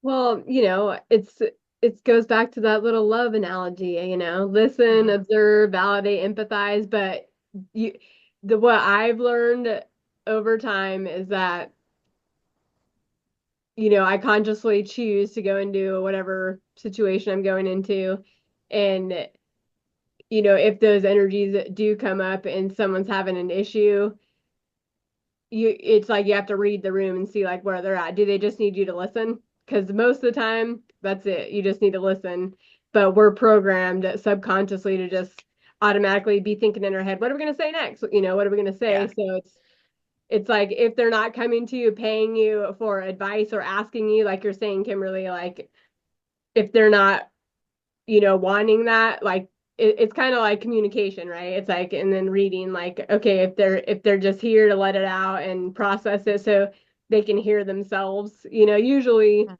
Well, it goes back to that little love analogy, listen, Mm-hmm. observe, validate, empathize, but you what I've learned over time is that I consciously choose to go into whatever situation I'm going into and if those energies do come up and someone's having an issue, it's like you have to read the room and see like where they're at. Do they just need you to listen? Because most of the time, that's it. You just need to listen. But we're programmed subconsciously to just automatically be thinking in our head, what are we going to say next? What are we going to say? Yeah. So it's like if they're not coming to you, paying you for advice or asking you, like you're saying, Kimberly, like if they're not, wanting that, like it's kind of like communication, right? It's like, and then reading, like, okay, if they're just here to let it out and process it so they can hear themselves, usually Mhm.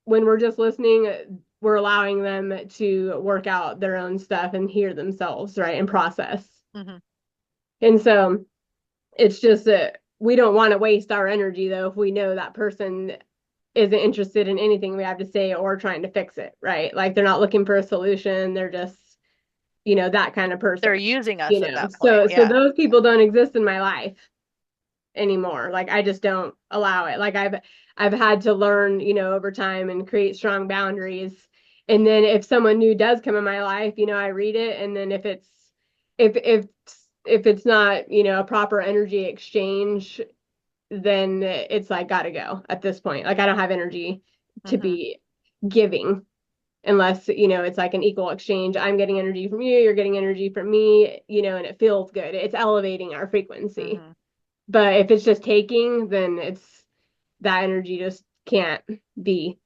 when we're just listening, we're allowing them to work out their own stuff and hear themselves, right? And process. Mhm. And so it's just that we don't want to waste our energy though if we know that person isn't interested in anything we have to say or trying to fix it, right? Like they're not looking for a solution. They're just, that kind of They're person, using us at that point. So Yeah. those people don't exist in my life anymore. Like I just don't allow it. Like I've had to learn, over time and create strong boundaries. And then if someone new does come in my life, I read it. And then if it's not, a proper energy exchange, then it's like gotta go at this point. Like I don't have energy to Mhm. be giving unless, it's like an equal exchange. I'm getting energy from you, you're getting energy from me, and it feels good. It's elevating our frequency. Mhm. But if it's just taking, then that energy just can't be.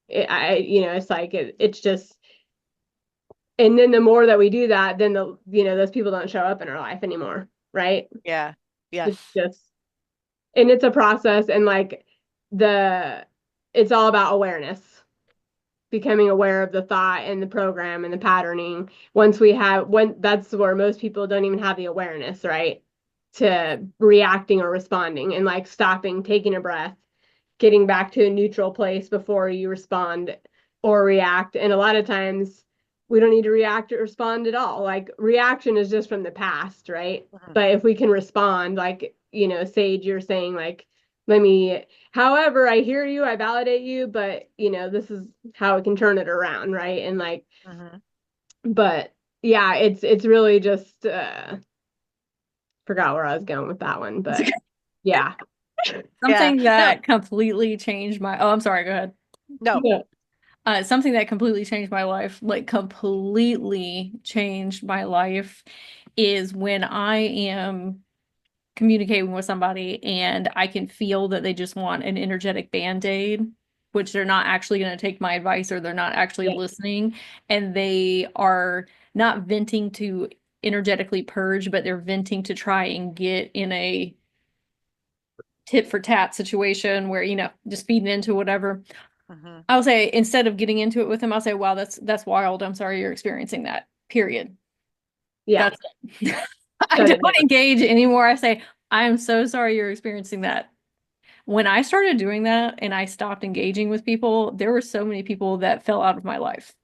It's like it's just, and then the more that we do that, then those people don't show up in our life anymore, right? Yeah. It's Yes. just, and it's a process, and like the, it's all about awareness, becoming aware of the thought and the program and the patterning. When that's where most people don't even have the awareness, right? To reacting or responding and like stopping, taking a breath, getting back to a neutral place before you respond or react. And a lot of times we don't need to react or respond at all. Like reaction is just from the past, right? Mhm. But if we can respond, like, Sage, you're saying, like, let me, however, I hear you, I validate you, but, this is how we can turn it around, right? And like, Mhm. but yeah, it's really just, forgot where I was going with that one, but yeah. Yeah. Something No. that completely changed my, oh, I'm sorry, go ahead. No. Yeah. Something that completely changed my life, like completely changed my life, is when I am communicating with somebody and I can feel that they just want an energetic band-aid, which they're not actually going to take my advice or they're not actually Yeah. listening, and they are not venting to energetically purge, but they're venting to try and get in a tit for tat situation where, just feeding into whatever. Mhm. I'll say instead of getting into it with them, I'll say, wow, that's wild. I'm sorry you're experiencing that. Period. Yeah. That's it. I Shut it don't down. engage anymore. I say, I'm so sorry you're experiencing that. When I started doing that and I stopped engaging with people, there were so many people that fell out of my life.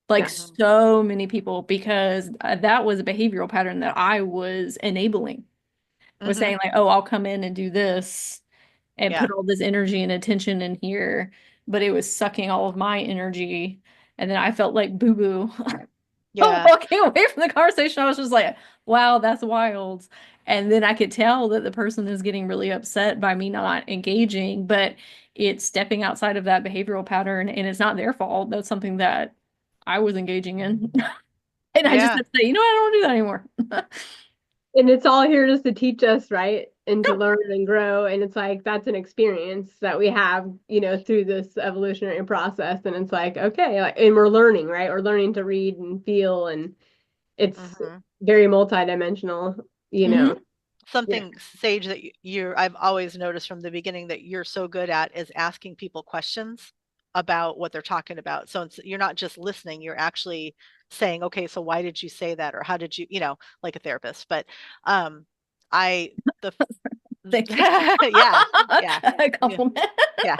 Like Yeah. Mhm. so many people, because that was a behavioral pattern that I was enabling. Was Mhm. saying like, oh, I'll come in and do this and Yeah. put all this energy and attention in here, but it was sucking all of my energy. And then I felt like boo-boo Yeah. walking away from the conversation. I was just like, wow, that's wild. And then I could tell that the person is getting really upset by me not engaging, but it's stepping outside of that behavioral pattern and it's not their fault. That's something that I was engaging in. And I just Yeah. had to say, I don't want to do that anymore. And it's all here just to teach us, right? And to learn and grow. And it's like that's an experience that we have, through this evolutionary process. And it's like, okay, like, and we're learning, right? We're learning to read and feel, and it's Mhm. very multidimensional, you Mhm. know. Yeah. Something, Sage, that I've always noticed from the beginning that you're so good at is asking people questions about what they're talking about. So you're not just listening, you're actually saying, okay, so why did you say that? Or how did you, like a therapist. But um I the Thank you. yeah, yeah, A yeah, compliment. yeah.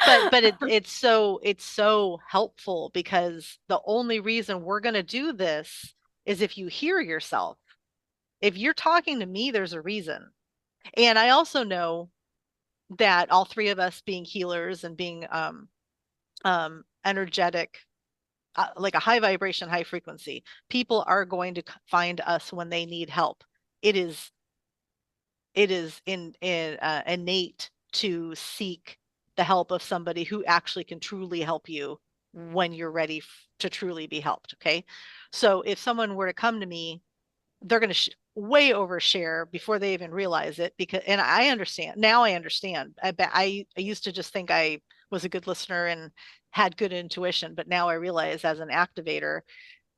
But it's so helpful because the only reason we're gonna do this is if you hear yourself. If you're talking to me, there's a reason. And I also know that all three of us being healers and being energetic like a high vibration, high frequency. People are going to find us when they need help. It is innate to seek the help of somebody who actually can truly help you when you're ready to truly be helped. Okay. So if someone were to come to me, they're going to way overshare before they even realize it, because, and I understand now, I understand. I used to just think I was a good listener and had good intuition, but now I realize as an activator,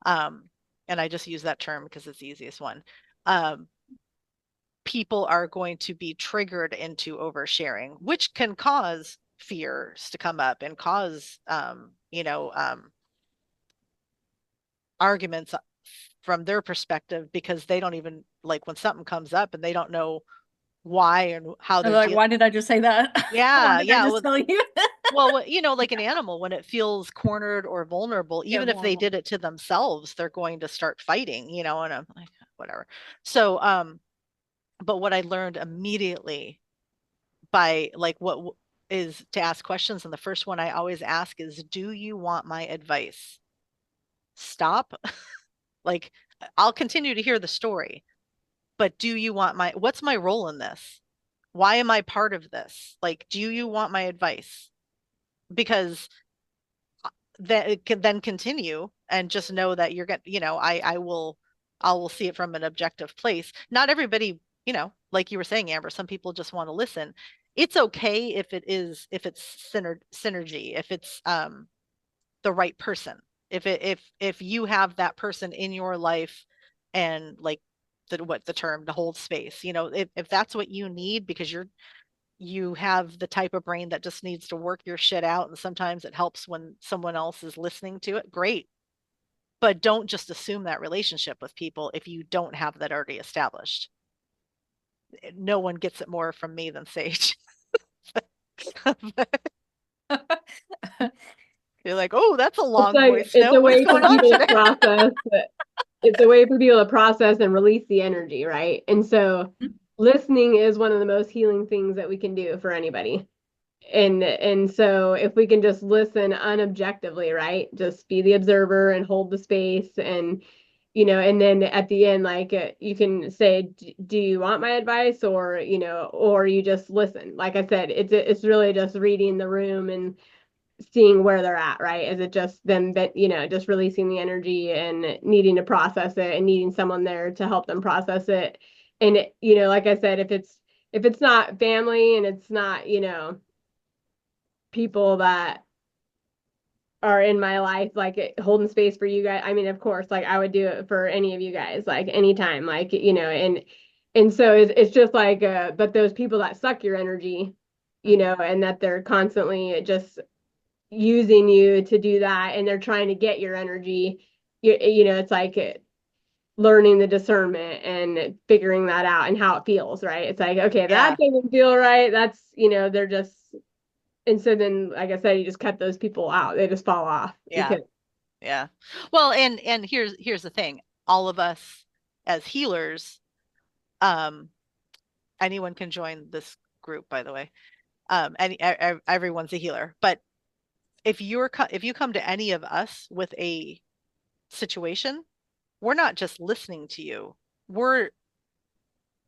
um, and I just use that term because it's the easiest one. Um, People are going to be triggered into oversharing, which can cause fears to come up and cause, arguments from their perspective, because they don't even like when something comes up and they don't know why and how I'm they're like, dealing. why did I just say that? Why Yeah, did I yeah. just Well, tell you? like an animal, when it feels cornered or vulnerable, Yeah, even if they vulnerable. did it to themselves, they're going to start fighting, and I'm like, whatever. So, but what I learned immediately by like what is to ask questions. And the first one I always ask is, do you want my advice? Stop. Like, I'll continue to hear the story, but do you want what's my role in this? Why am I part of this? Like, do you want my advice? Because that it can then continue and just know that you're going to, I will see it from an objective place. Not everybody, like you were saying, Amber, some people just want to listen. It's okay if it's synergy, if it's the right person. If you have that person in your life, and like the term to hold space, if that's what you need, because you have the type of brain that just needs to work your shit out, and sometimes it helps when someone else is listening to it, great. But don't just assume that relationship with people if you don't have that already established. No one gets it more from me than Sage. You're like, oh, that's a It's long like voice it's note. a What's way for going on people to today? process it's a way for people to process and release the energy, right? And so listening is one of the most healing things that we can do for anybody. And so if we can just listen unobjectively, right? Just be the observer and hold the space, and and then at the end, like, you can say, do you want my advice? Or or you just listen. Like I said, it's really just reading the room and seeing where they're at, right? Is it just them that, just releasing the energy and needing to process it and needing someone there to help them process it? And like I said, if it's not family and it's not, people that are in my life, like, holding space for you guys. I mean, of course, like, I would do it for any of you guys, like, anytime, like, and so it's just like, but those people that suck your energy, and that they're constantly just using you to do that, and they're trying to get your energy, it's like, learning the discernment and figuring that out and how it feels, right? It's like, okay, Yeah, that doesn't feel right. That's, they're just, and so then, like I said, you just cut those people out. They just fall off yeah, because yeah. Well, and here's the thing. All of us as healers, um, anyone can join this group, by the way. Everyone's a healer. But if you come to any of us with a situation, we're not just listening to you. We're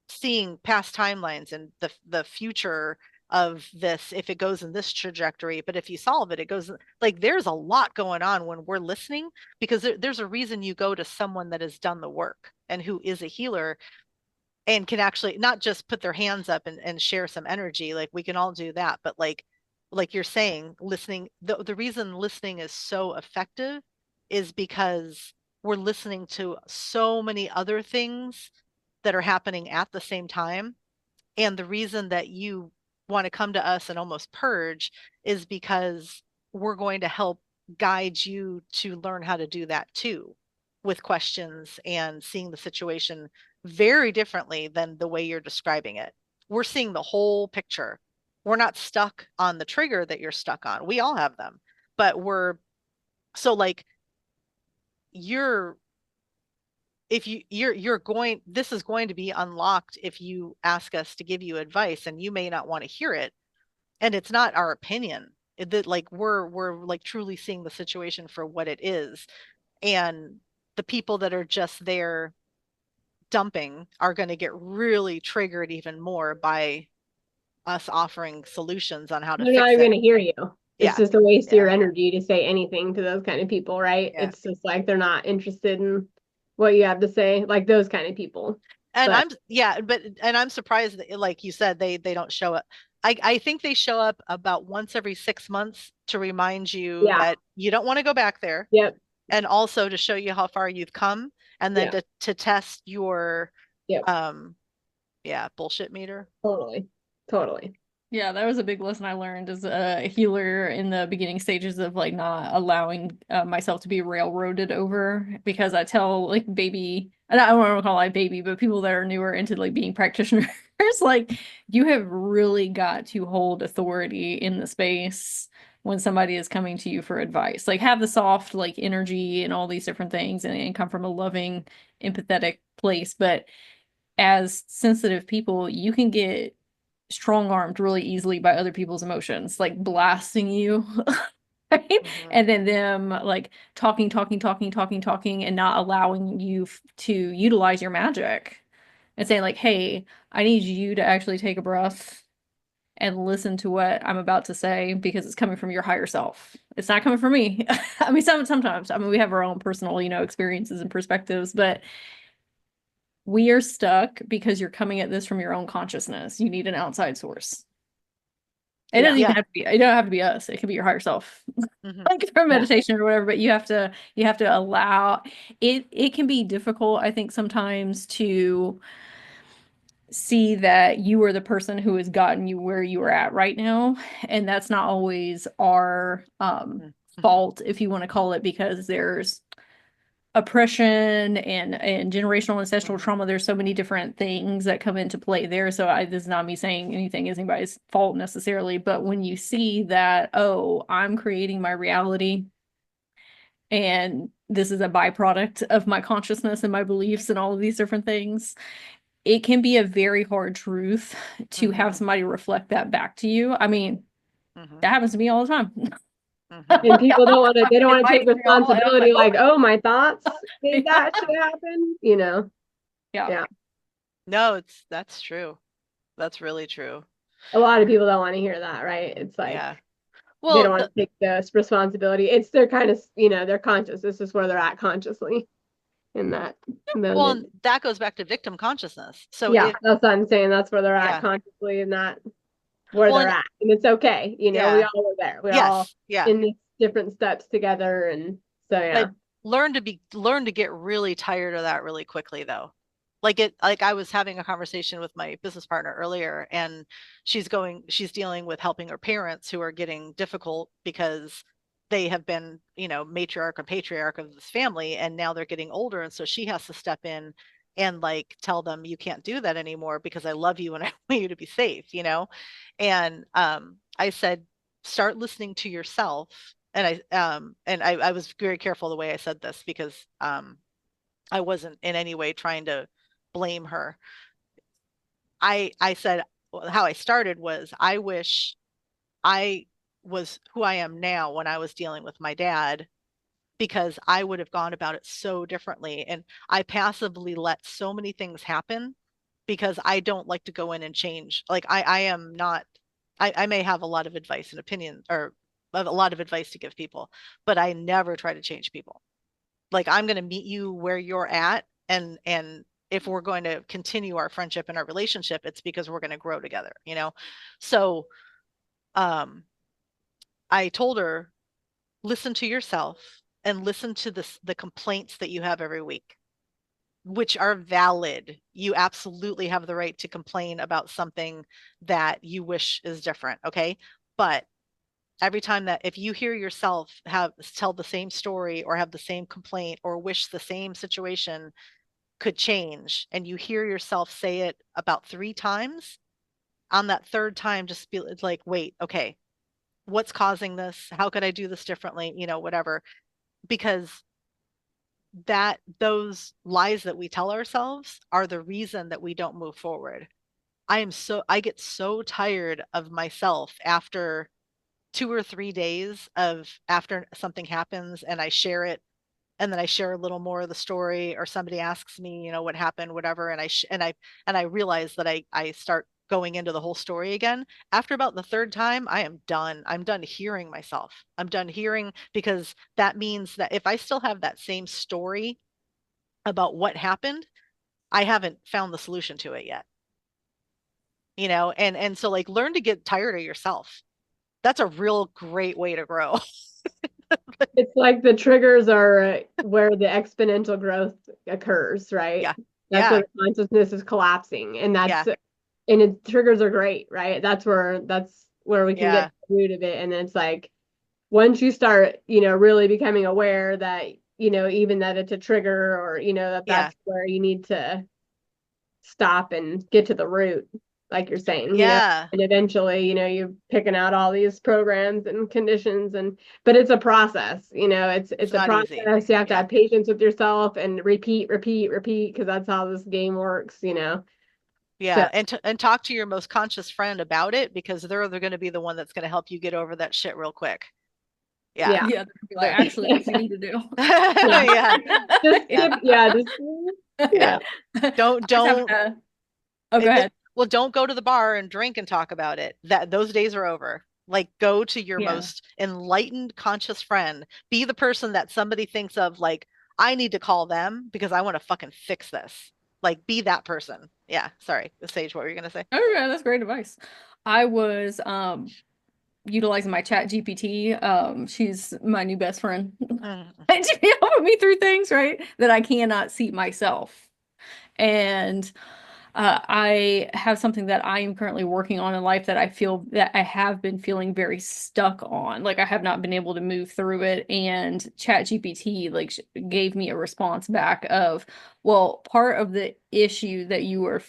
seeing past timelines and the future of this, if it goes in this trajectory. But if you solve it, it goes, like, there's a lot going on when we're listening, because there's a reason you go to someone that has done the work and who is a healer and can actually not just put their hands up and share some energy. Like, we can all do that, but like you're saying, listening, the reason listening is so effective is because we're listening to so many other things that are happening at the same time. And the reason that you want to come to us and almost purge is because we're going to help guide you to learn how to do that too, with questions and seeing the situation very differently than the way you're describing it. We're seeing the whole picture. We're not stuck on the trigger that you're stuck on. We all have them, but so like you're if you're going, this is going to be unlocked if you ask us to give you advice, and you may not want to hear it, and it's not our opinion. that like we're like truly seeing the situation for what it is. And the people that are just there dumping are going to get really triggered even more by us offering solutions on how to They're not fix even it. gonna hear you. It's Yeah. just a waste of Yeah. your energy to say anything to those kind of people, right? Yeah. It's just like they're not interested in what you have to say, like those kind of people. And But I'm surprised that, like you said, they don't show up. I think they show up about once every 6 months to remind you yeah, that you don't want to go back there, yep, and also to show you how far you've come, and then yeah, to test your yep, um yeah, bullshit meter. totally, totally. Yeah, that was a big lesson I learned as a healer in the beginning stages of like not allowing myself to be railroaded over, because I tell like baby, and I don't want to call it baby, but people that are newer into like being practitioners, like you have really got to hold authority in the space when somebody is coming to you for advice. Like have the soft like energy and all these different things, and come from a loving, empathetic place. But as sensitive people, you can get strong armed really easily by other people's emotions, like blasting you. Right? Hmm. And then them like talking, and not allowing you to utilize your magic and saying, like, hey, I need you to actually take a breath and listen to what I'm about to say because it's coming from your higher self. It's not coming from me. I mean, sometimes, I mean, we have our own personal, experiences and perspectives, but we are stuck because you're coming at this from your own consciousness. You need an outside source. It Yeah, doesn't even Yeah. have to be, it don't have to be us. It could be your higher self. Hmm. Like for yeah, meditation or whatever, but you have to allow it can be difficult, I think, sometimes to see that you are the person who has gotten you where you are at right now. And that's not always our Hmm. fault, if you want to call it, because there's oppression and generational ancestral Hmm. trauma. There's so many different things that come into play there. So this is not me saying anything is anybody's fault necessarily, but when you see that, oh, I'm creating my reality and this is a byproduct of my consciousness and my beliefs and all of these different things, it can be a very hard truth to have Hmm. somebody reflect that back to you. I mean, Hmm. that happens to me all the time. Hmm. and people don't want to. They don't want to Advice take me all, and I'm responsibility. like, oh Like, oh, my thoughts my made that shit happen. yeah. Yeah. No, that's true. That's really true. A lot of people don't want to hear that, right? It's Yeah. like they Well, don't want to take the responsibility. It's their kind of, they're conscious. This is where they're at consciously in that. well, Then, and that goes back to victim consciousness. So yeah, if that's what I'm saying. That's where they're at yeah. consciously and not where Well, they're and at. And it's okay. We yeah. all were there. We're all Yes. Yeah. in these different steps together. And so, yeah. But learn to get really tired of that really quickly though. Like I was having a conversation with my business partner earlier, and she's dealing with helping her parents who are getting difficult because they have been, matriarch and patriarch of this family, and now they're getting older, and so she has to step in and like tell them you can't do that anymore because I love you and I want you to be safe. And I said, start listening to yourself. And I was very careful the way I said this because I wasn't in any way trying to blame her. I said, well, how I started was, I wish I was who I am now when I was dealing with my dad, because I would have gone about it so differently. And I passively let so many things happen because I don't like to go in and change. Like I am not, I may have a lot of advice and opinion, or a lot of advice to give people, but I never try to change people. Like I'm going to meet you where you're at, and if we're going to continue our friendship and our relationship, it's because we're going to grow together. So um I told her, listen to yourself and listen to the complaints that you have every week, which are valid. You absolutely have the right to complain about something that you wish is different, okay? But every time that, if you hear yourself have tell the same story or have the same complaint or wish the same situation could change, and you hear yourself say it about 3 times, on that third time just be like, wait, okay, what's causing this? How could I do this differently? Whatever. Because those lies that we tell ourselves are the reason that we don't move forward. I get so tired of myself after 2 or 3 days of after something happens and I share it, and then I share a little more of the story, or somebody asks me, what happened, whatever, and I realize that I start going into the whole story again. After about the third time, I am done. I'm done hearing myself. I'm done hearing, because that means that if I still have that same story about what happened, I haven't found the solution to it yet. And so like learn to get tired of yourself. That's a real great way to grow. It's like the triggers are where the exponential growth occurs, right? Yeah. That's where Yeah. the consciousness is collapsing, and Yeah. triggers are great, right? That's where we can get Yeah. to the root of it, and it's like once you start, really becoming aware that, even that it's a trigger, or that Yeah. that's where you need to stop and get to the root, like you're saying, Yeah. and eventually, you're picking out all these programs and conditions, but it's a process, It's it's a not easy. process. You have to Yeah. have patience with yourself and repeat, repeat, repeat, because that's how this game works. So Yeah. And talk to your most conscious friend about it, because they're going to be the one that's going to help you get over that shit real quick. Yeah. yeah. Yeah, they'd be like, actually, what you need to do. Yeah. Yeah. Just Yeah. skip, yeah, just Yeah. yeah. Don't I was having don't a, oh, go it, it- ahead. well, don't go to the bar and drink and talk about it. Those days are over. Like, go to your Yeah. most enlightened conscious friend. Be the person that somebody thinks of, like, I need to call them because I want to fucking fix this. Like, be that person. Yeah. Sorry, Sage, what were you gonna say? Oh, yeah, that's great advice. I was utilizing my chat GPT. She's my new best friend. Mm, And to be helping me through things, right, that I cannot see myself. And I have something that I am currently working on in life that I feel that I have been feeling very stuck on. Like I have not been able to move through it. And ChatGPT like gave me a response back of, well, part of the issue that you are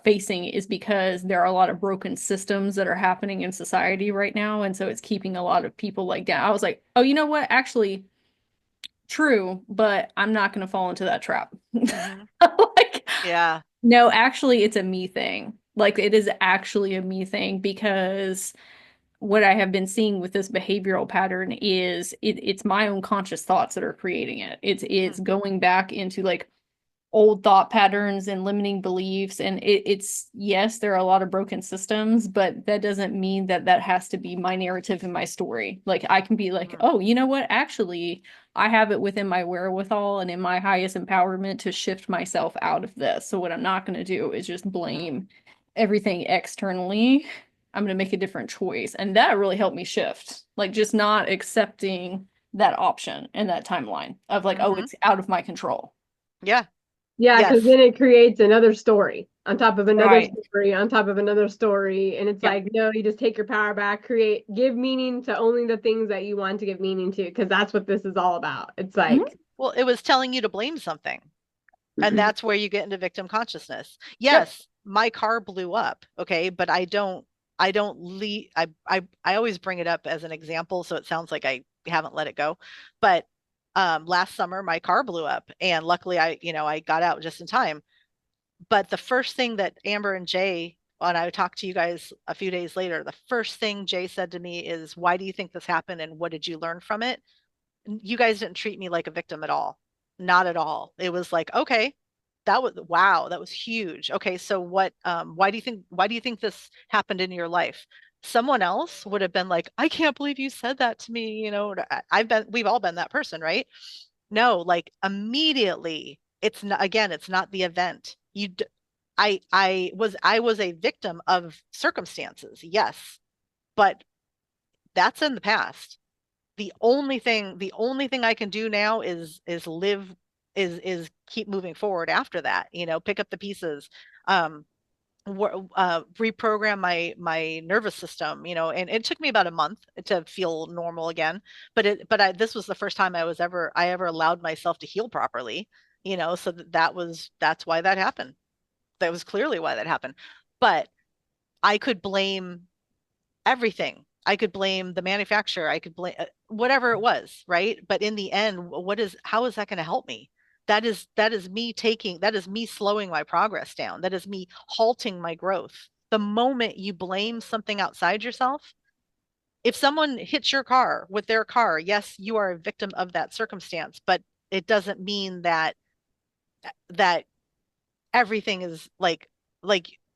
facing is because there are a lot of broken systems that are happening in society right now. And so it's keeping a lot of people like down. I was like, oh, you know what? Actually, true, but I'm not going to fall into that trap. hmm Like, Yeah. no, actually, it's a me thing. Like, it is actually a me thing because what I have been seeing with this behavioral pattern is it's my own conscious thoughts that are creating it. It's Mm, going back into like old thought patterns and limiting beliefs. And it's, yes, there are a lot of broken systems, but that doesn't mean that that has to be my narrative and my story. Like I can be like, mm, oh, you know what? Actually, I have it within my wherewithal and in my highest empowerment to shift myself out of this. So what I'm not going to do is just mm, blame everything externally. I'm going to make a different choice. And that really helped me shift, like just not accepting that option and that timeline of like, oh, hmm it's out of my control. Yeah. Yeah, because Yes. then it creates another story on top of another Right. story on top of another story. And it's Yep. like, no, you just take your power back, give meaning to only the things that you want to give meaning to, because that's what this is all about. It's Mhm. like, Well, it was telling you to blame something. And that's where you get into victim consciousness. Yep. Yes, my car blew up, okay, but I don't leave I always bring it up as an example, so it sounds like I haven't let it go. But last summer my car blew up, and luckily I got out just in time. But the first thing that Amber and Jay, when I talked to you guys a few days later, the first thing Jay said to me is, "Why do you think this happened, and what did you learn from it?" You guys didn't treat me like a victim at all. Not at all. It was like, okay, that was wow, that was huge. Okay, so why do you think this happened in your life? Someone else would have been like, I can't believe you said that to me, we've all been that person, right? No, like immediately, it's not the event. I was a victim of circumstances, yes, but that's in the past. The only thing I can do now is keep moving forward after that, pick up the pieces, um reprogram my nervous system, and it took me about a month to feel normal again. But this was the first time I ever allowed myself to heal properly, so that's why that happened. That was clearly why that happened. But I could blame everything. I could blame the manufacturer. I could blame whatever it was, right? But in the end, how is that going to help me? That is me slowing my progress down. That is me halting my growth. The moment you blame something outside yourself, if someone hits your car with their car, yes, you are a victim of that circumstance, but it doesn't mean that everything is like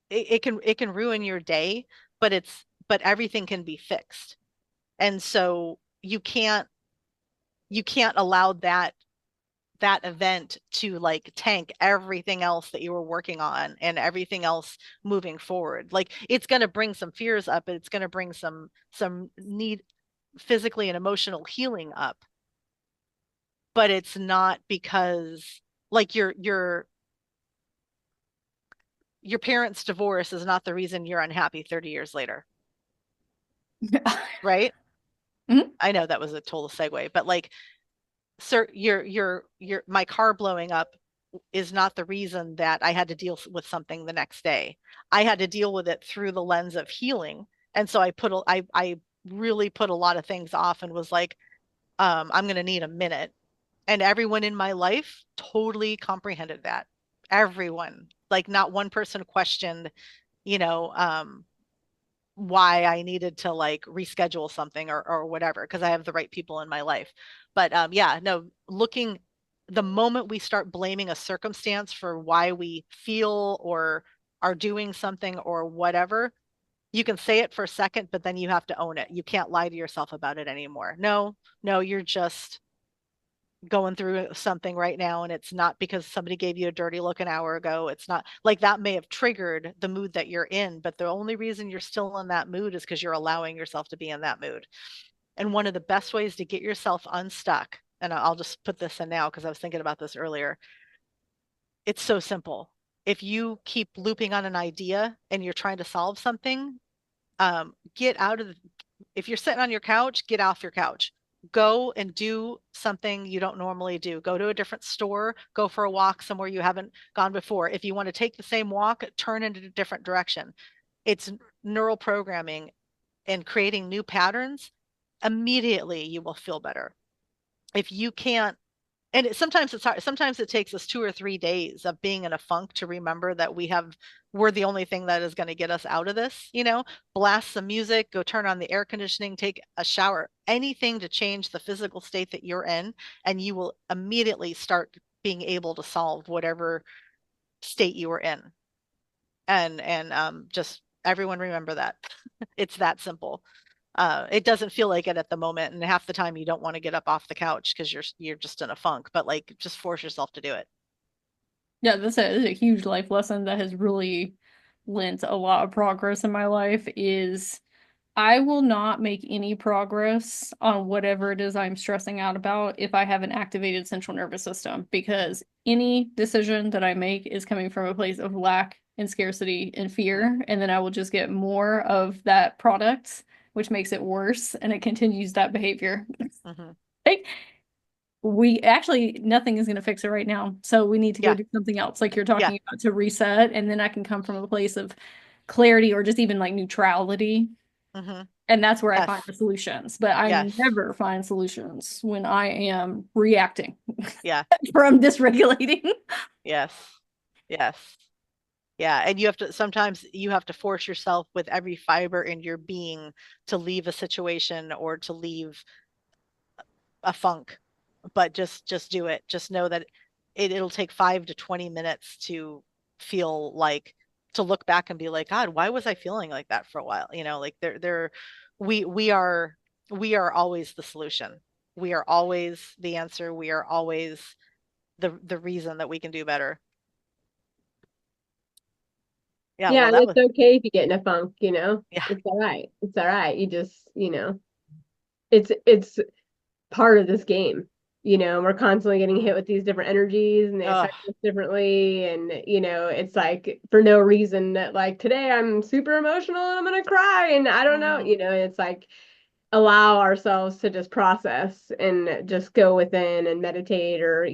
it can ruin your day, but everything can be fixed. And so you can't allow that event to like tank everything else that you were working on and everything else moving forward. Like it's going to bring some fears up, it's going to bring some need physically and emotional healing up, but it's not because like your parents' divorce is not the reason you're unhappy 30 years later, right? Mhm. I know that was a total segue, but like, sir, your my car blowing up is not the reason that I had to deal with something the next day. I had to deal with it through the lens of healing. And so I really put a lot of things off and was like, I'm going to need a minute. And everyone in my life totally comprehended that. Everyone, like not one person questioned, you know, why I needed to like reschedule something or whatever, because I have the right people in my life. But yeah, no, looking the moment we start blaming a circumstance for why we feel or are doing something or whatever, you can say it for a second, but then you have to own it. You can't lie to yourself about it anymore. No, no, you're just going through something right now, and it's not because somebody gave you a dirty look an hour ago. It's not like that may have triggered the mood that you're in, but the only reason you're still in that mood is because you're allowing yourself to be in that mood. And one of the best ways to get yourself unstuck, and I'll just put this in now because I was thinking about this earlier, it's so simple. If you keep looping on an idea and you're trying to solve something, get out of the, if you're sitting on your couch, get off your couch. Go and do something you don't normally do. Go to a different store, go for a walk somewhere you haven't gone before. If you want to take the same walk, turn in a different direction. It's neural programming and creating new patterns. Immediately you will feel better. If you can't, and sometimes it's hard, sometimes it takes us 2 or 3 days of being in a funk to remember that we're the only thing that is going to get us out of this. Blast some music, go turn on the air conditioning, take a shower, anything to change the physical state that you're in, and you will immediately start being able to solve whatever state you were in. And just everyone remember that. It's that simple. It doesn't feel like it at the moment, and half the time you don't want to get up off the couch because you're just in a funk, but like just force yourself to do it. Yeah, that's a huge life lesson that has really lent a lot of progress in my life is I will not make any progress on whatever it is I'm stressing out about if I have an activated central nervous system, because any decision that I make is coming from a place of lack and scarcity and fear, and then I will just get more of that product, which makes it worse, and it continues that behavior. Mm-hmm. Like, we actually, nothing is going to fix it right now. So we need to go Yeah. do something else, like you're Yeah. talking about, to reset. And then I can come from a place of clarity or just even like neutrality. Mm-hmm. And that's where I find Yes. the solutions. But I Yes. never find solutions when I am reacting Yeah. from dysregulating. Yes. Yes. Yeah. And sometimes you have to force yourself with every fiber in your being to leave a situation or to leave a funk, but just do it. Just know that it'll take 5 to 20 minutes to feel like, to look back and be like, God, why was I feeling like that for a while? Like we are always the solution. We are always the answer. We are always the reason that we can do better. Yeah, Yeah, well, and that it's was, okay if you get in a funk, yeah. It's all right. It's all right. You just, it's part of this game. We're constantly getting hit with these different energies and they Oh, affect us differently. And, it's like for no reason that like today I'm super emotional and I'm gonna cry and I don't know, it's like allow ourselves to just process and just go within and meditate or,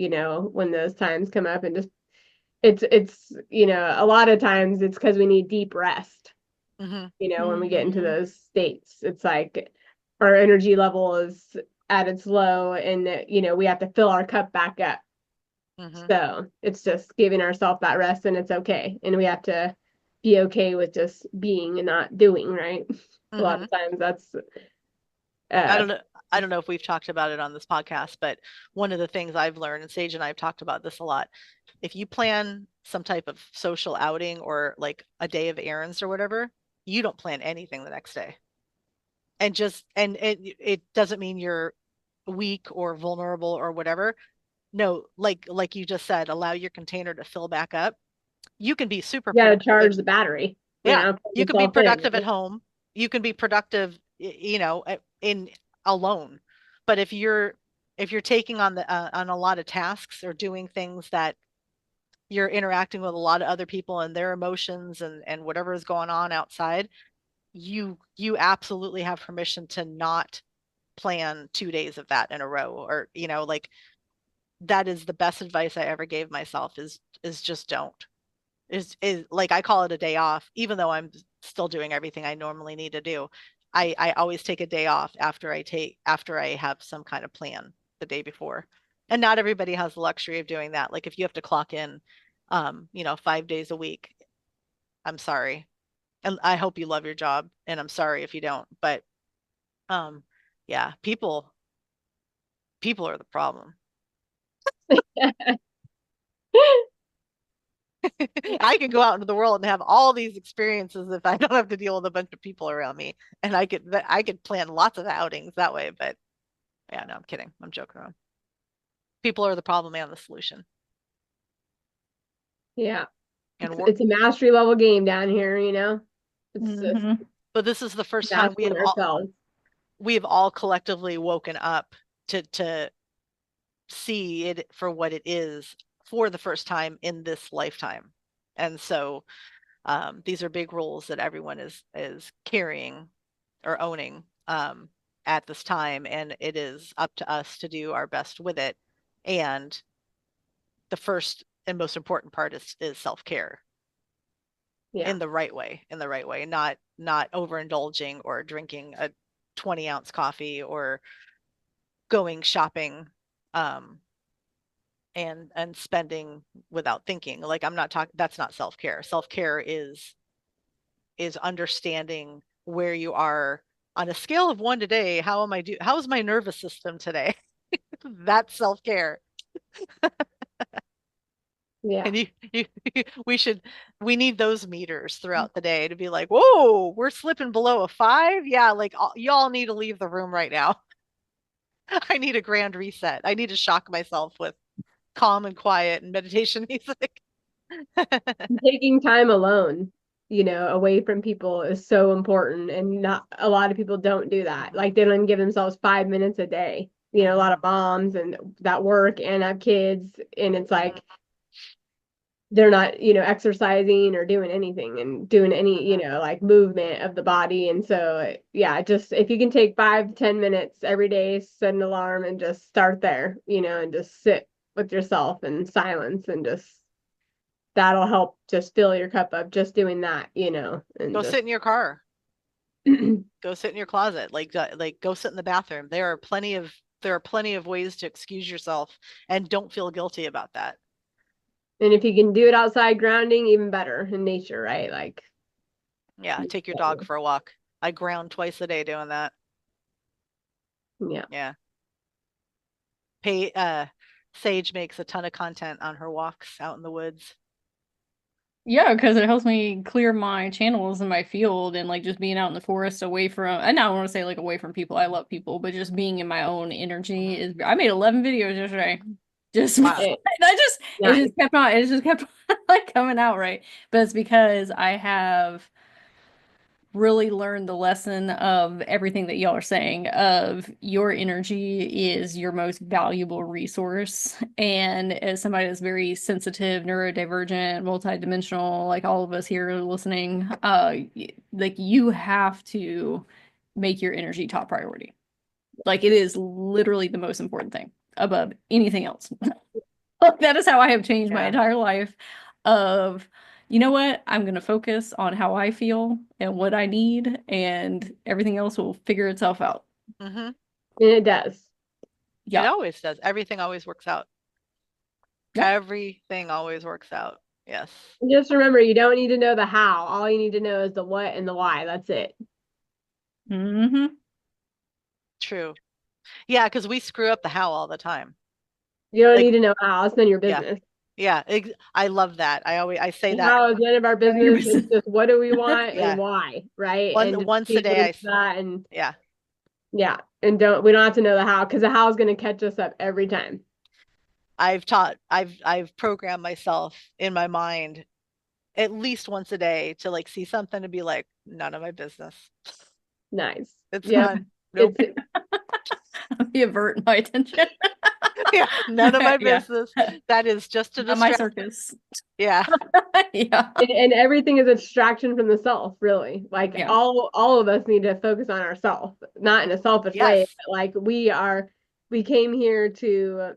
when those times come up and just it's a lot of times it's because we need deep rest, mm-hmm, when we get into those states. It's like our energy level is at its low and we have to fill our cup back up. mm-hmm, So it's just giving ourselves that rest and it's okay. And we have to be okay with just being and not doing, right? A lot mm-hmm. of times that's I Uh, don't know. I don't know if we've talked about it on this podcast, but one of the things I've learned, and Sage and I have talked about this a lot, if you plan some type of social outing or like a day of errands or whatever, you don't plan anything the next day. And it doesn't mean you're weak or vulnerable or whatever. No, like you just said, allow your container to fill back up. You can be super you gotta productive. charge the battery, Yeah, plug you can be yourself in, productive at right? home. You can be productive, in alone. But if you're taking on a lot of tasks or doing things that you're interacting with a lot of other people and their emotions and whatever is going on outside, you absolutely have permission to not plan 2 days of that in a row, or like that is the best advice I ever gave myself is just don't. Is like I call it a day off, even though I'm still doing everything I normally need to do. I always take a day off after I have some kind of plan the day before. And not everybody has the luxury of doing that. Like if you have to clock in 5 days a week, I'm sorry. And I hope you love your job, and I'm sorry if you don't. But um yeah, people are the problem. I can go out into the world and have all these experiences if I don't have to deal with a bunch of people around me. And I could plan lots of outings that way, but yeah, no, I'm kidding. I'm joking around. People are the problem and the solution. Yeah. And we're It's a mastery level game down here, you know? It's just Mm-hmm. but this is the first time mastering ourselves. we have all collectively woken up to see it for what it is for the first time in this lifetime. And so these are big roles that everyone is carrying or owning at this time, and it is up to us to do our best with it. And the first and most important part is self-care Yeah. in the right way, not overindulging or drinking a 20-ounce coffee or going shopping um and spending without thinking. Like I'm not talking, that's not self-care. Self-care is understanding where you are on a scale of 1 to day. How's my nervous system today? That's self-care. Yeah. And we need those meters throughout the day to be like, whoa, we're slipping below a 5. Yeah, like y'all need to leave the room right now. I need a grand reset. I need to shock myself with calm and quiet and meditation music. Taking time alone, away from people is so important. And not a lot of people don't do that. Mhm, Like they don't even give themselves 5 minutes a day. A lot mhm, of moms and that work and have kids. And it's like, mhm, they're not, exercising or doing anything and doing any, mhm. like movement of the body. And so, yeah, just if you can take 5 to 10 minutes every day, set an alarm and just start there, and just sit with yourself in silence and just that'll help just fill your cup up just doing that, and Go just sit in your car. Go sit in your closet. Like go sit in the bathroom. There are plenty of ways to excuse yourself, and don't feel guilty about that. and if you can do it outside grounding, even better in nature, right? Like, Yeah, take your dog for a walk. I ground twice a day doing that. yeah. Yeah. Pay Sage makes a ton of content on her walks out in the woods. Yeah, because it helps me clear my channels in my field and like just being out in the forest away from, and I don't want to say like away from people. I love people, but just being in my own energy Mhm. is, I made 11 videos yesterday. Just, Wow. it Nice. just kept on, it just kept like coming out, right? But it's because I have really learned the lesson of everything that y'all are saying of your energy is your most valuable resource. And as somebody that's very sensitive, neurodivergent, multidimensional, like all of us here listening, like you have to make your energy top priority. Like it is literally the most important thing above anything else. That is how I have changed my Yeah. entire life of, you know what? I'm going to focus on how I feel and what I need, and everything else will figure itself out. Hmm. And it does. It Yeah. always does. Everything always works out. Yep. Everything always works out. Yes. And just remember, you don't need to know the how. All you need to know is the what and the why. That's it. Mm-hmm. true. Yeah, because we screw up the how all the time. You don't Like, need to know how. It's none of your yeah, business. yeah. I love that. I say that How is none of our None of your business. It's just what do we want yeah. and why, right? And just Once a feed day into that, and yeah. yeah, and we don't have to know the how, because the how is going to catch us up every time. I've programmed myself in my mind at least once a day to like see something and be like, none of my business. Nice. It's Yeah. none. Nope. You avert my attention. Yeah, none of my Yeah. business. That is just a Not my distraction. circus. Yeah. Yeah. And everything is a distraction from the self, really. Like Yeah. all of us need to focus on ourselves, not in a selfish way, Yes. but like we came here to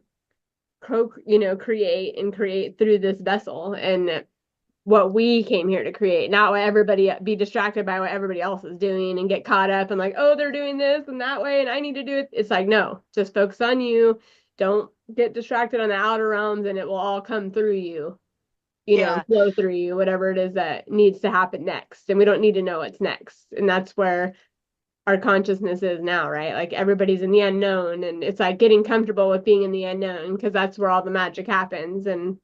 create and create through this vessel, and what we came here to create, not what everybody be distracted by what everybody else is doing and get caught up and like, oh, they're doing this and that way and I need to do it. It's like, no, just focus on you. Don't get distracted on the outer realms, and it will all come through you, Yeah. flow through you, whatever it is that needs to happen next. And we don't need to know what's next. And that's where our consciousness is now, right? Like everybody's in the unknown, and it's like getting comfortable with being in the unknown, because that's where all the magic happens. And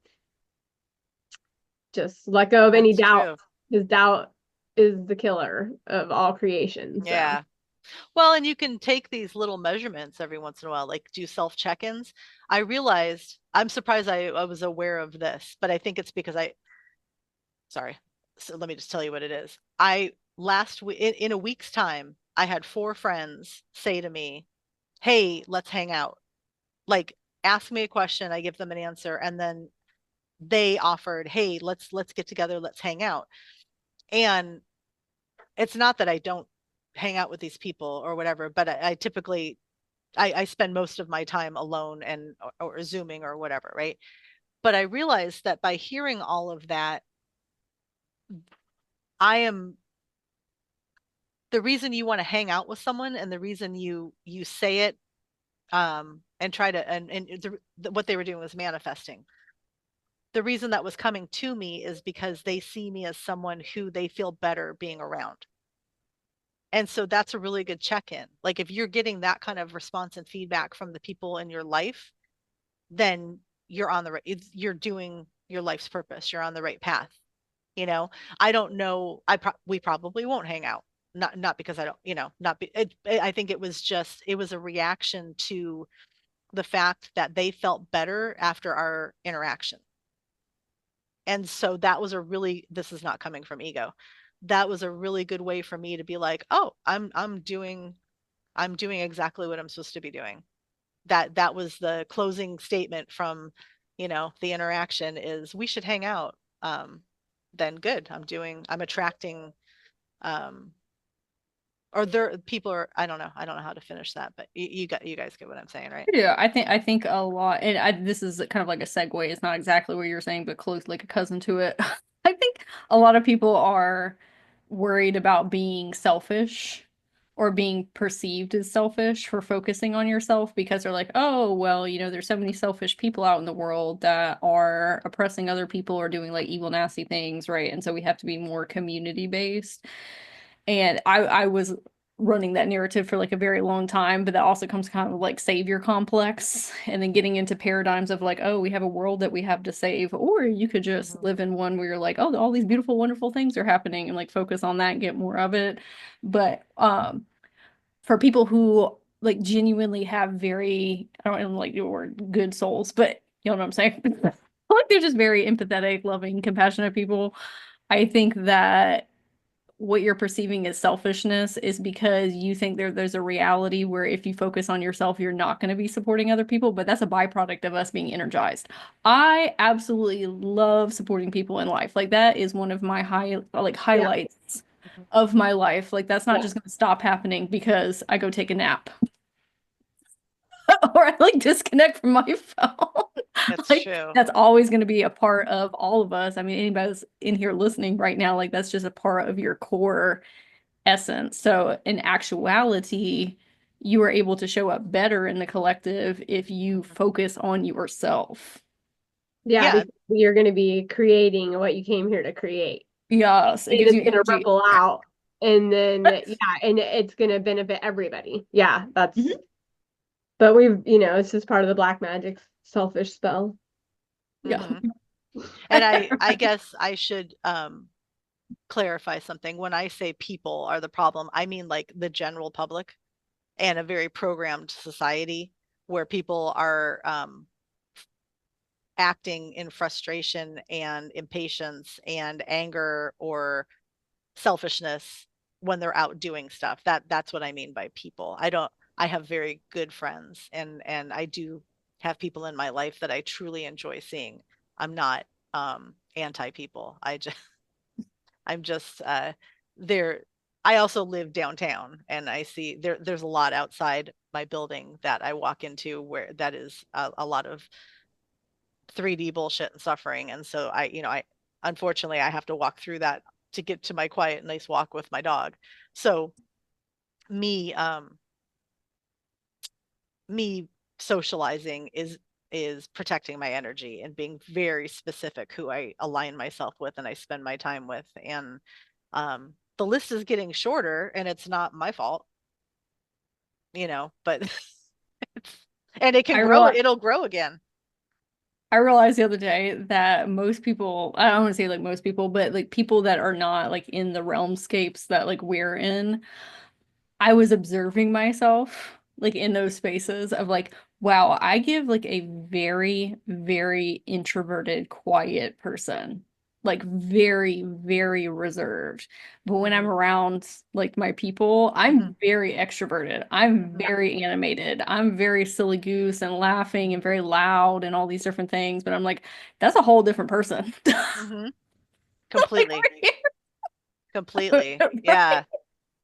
just let go of any That's doubt, true. because doubt is the killer of all creation. So Yeah. Well, and you can take these little measurements every once in a while, like do self check-ins. I realized I'm surprised I was aware of this, but I think it's because sorry. So let me just tell you what it is. I last week in a week's time, I had 4 friends say to me, "Hey, let's hang out." Like ask me a question, I give them an answer, and then they offered, "Hey, let's get together, let's hang out." And it's not that I don't hang out with these people or whatever, but I typically I spend most of my time alone and or zooming or whatever, right? But I realized that by hearing all of that, I am the reason you want to hang out with someone and the reason you say it and try to what they were doing was manifesting. The reason that was coming to me is because they see me as someone who they feel better being around. And so that's a really good check-in. Like if you're getting that kind of response and feedback from the people in your life, then you're on the right, you're doing your life's purpose. You're on the right path. You know, I don't know. We probably won't hang out. Not because I don't, not be, I think it was a reaction to the fact that they felt better after our interaction. And so that was this is not coming from ego. That was a really good way for me to be like, oh, I'm doing exactly what I'm supposed to be doing. That was the closing statement from, the interaction is we should hang out. Then good. I'm attracting, um, or there people are, I don't know how to finish that, but you guys get what I'm saying, right? Yeah, I think a lot, and this is kind of like a segue. It's not exactly what you're saying, but close, like a cousin to it. I think a lot of people are worried about being selfish or being perceived as selfish for focusing on yourself, because they're like, oh, well, there's so many selfish people out in the world that are oppressing other people or doing like evil, nasty things, right? And so we have to be more community based. And I was running that narrative for like a very long time, but that also comes kind of like savior complex, and then getting into paradigms of like, oh, we have a world that we have to save, or you could just live in one where you're like, oh, all these beautiful, wonderful things are happening, and like focus on that and get more of it. But for people who like genuinely have very, I don't even like the word good souls, but you know what I'm saying? Like they're just very empathetic, loving, compassionate people. I think that what you're perceiving as selfishness is because you think there's a reality where if you focus on yourself, you're not going to be supporting other people, but that's a byproduct of us being energized. I absolutely love supporting people in life. Like that is one of my yeah, highlights of my life. Like that's not yeah, just going to stop happening because I go take a nap or I like disconnect from my phone. That's Like true. that's always going to be a part of all of us. I mean, anybody that's in here listening right now, like that's just a part of your core essence. So in actuality, you are able to show up better in the collective if you focus on yourself. yeah, Yeah, because you're going to be creating what you came here to create. Yes, it And gives it's you going to energy. ripple out. And then, yeah, and it's going to benefit everybody. Yeah, Mhm. but it's just part of the black magic selfish spell. Yeah. Mhm. And I guess I should clarify something. When I say people are the problem, I mean like the general public and a very programmed society where people are acting in frustration and impatience and anger or selfishness when they're out doing stuff. That's what I mean by people. I have very good friends and I do have people in my life that I truly enjoy seeing. I'm not anti people. I'm just there. I also live downtown and I see there's a lot outside my building that I walk into where that is a lot of 3D bullshit and suffering. And so I unfortunately I have to walk through that to get to my quiet, nice walk with my dog. So me, me socializing is protecting my energy and being very specific who I align myself with and I spend my time with. And the list is getting shorter and it's not my fault, but it's, and it can I grow, realize it'll grow again. I realized the other day that most people, I don't want to say like most people, but like people that are not like in the realmscapes that like we're in, I was observing myself like in those spaces of like, wow, I give like a very, very introverted, quiet person, like very, very reserved. But when I'm Hmm. around like my people, Hmm. I'm very extroverted. I'm Hmm. very animated. I'm very silly goose and laughing and very loud and all these different things. But I'm like, that's a whole different person. Hmm. Like, Completely. Completely. right? Yeah.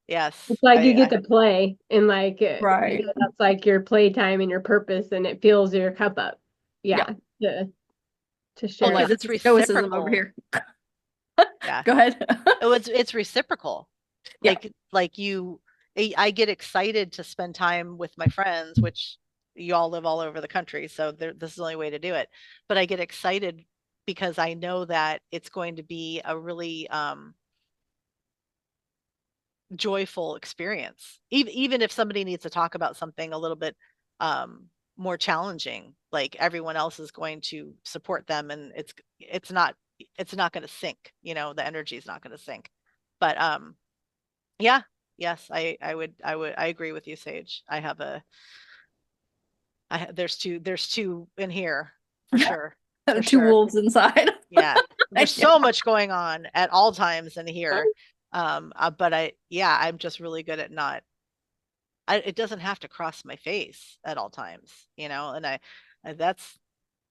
Yes. It's like you get I to play and Right. that's like your playtime and your purpose and it fills your cup up. Yeah. Yeah, to well, Oh share because yeah. it. it's Stoicism over reciprocal. here. Yeah. Go ahead. Oh, it's reciprocal. Yeah. Like I get excited to spend time with my friends, which you all live all over the country, so this is the only way to do it. But I get excited because I know that it's going to be a really joyful experience. Even if somebody needs to talk about something a little bit more challenging, like everyone else is going to support them and it's not going to sink, the energy is not going to sink. But yeah, yes, I agree with you, Sage. There's two in here for sure. For Two sure. wolves inside. Yeah. There's Yeah. so much going on at all times in here. But I'm just really good at not, it doesn't have to cross my face at all times, and that's,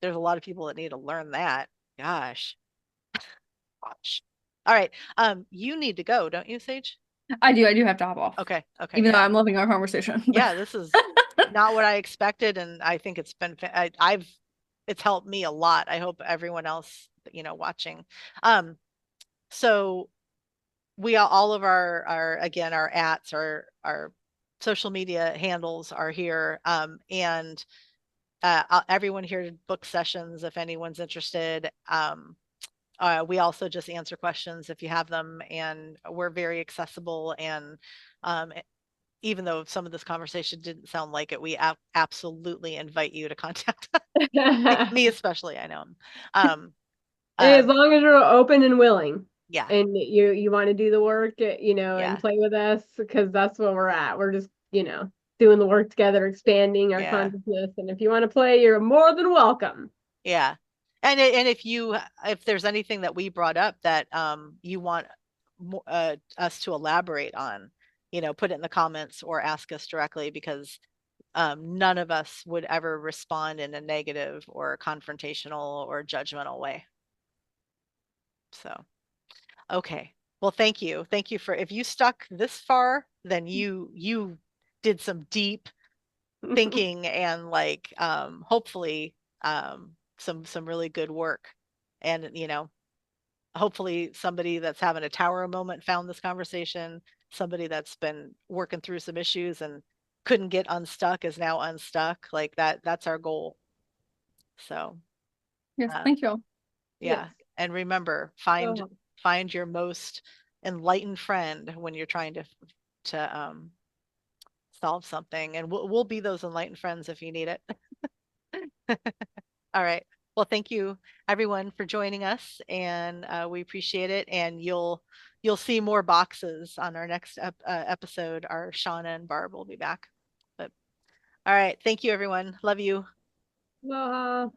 there's a lot of people that need to learn that. Gosh. Gosh. All right. You need to go, don't you, Sage? I do have to hop off. Okay. Okay. Even though Yeah. I'm loving our conversation. Yeah. This is not what I expected. And I think it's been, it's helped me a lot. I hope everyone else, watching. So all of our again our ats our social media handles are here, and everyone here to book sessions if anyone's interested. We also just answer questions if you have them, and we're very accessible. And um, even though some of this conversation didn't sound like it, we absolutely invite you to contact us. Me especially. I know. Um, As um, long as you're open and willing yeah, and you want to do the work, and yeah, play with us because that's where we're at. We're just, doing the work together, expanding our yeah. consciousness. And if you want to play, you're more than welcome. Yeah. And if there's anything that we brought up that you want us to elaborate on, put it in the comments or ask us directly, because none of us would ever respond in a negative or confrontational or judgmental way. So, okay. Well, thank you. Thank you for, if you stuck this far, then you did some deep thinking and like hopefully some really good work. And hopefully somebody that's having a tower moment found this conversation. Somebody that's been working through some issues and couldn't get unstuck is now unstuck. Like that's our goal. So Yes, uh, thank you all. Yes. yeah. And remember, So find your most enlightened friend when you're trying to solve something. And we'll be those enlightened friends if you need it. All right. Well, thank you everyone for joining us, and we appreciate it. And you'll see more boxes on our next episode. Our Shauna and Barb will be back. But all right, thank you everyone. Love you. Aloha.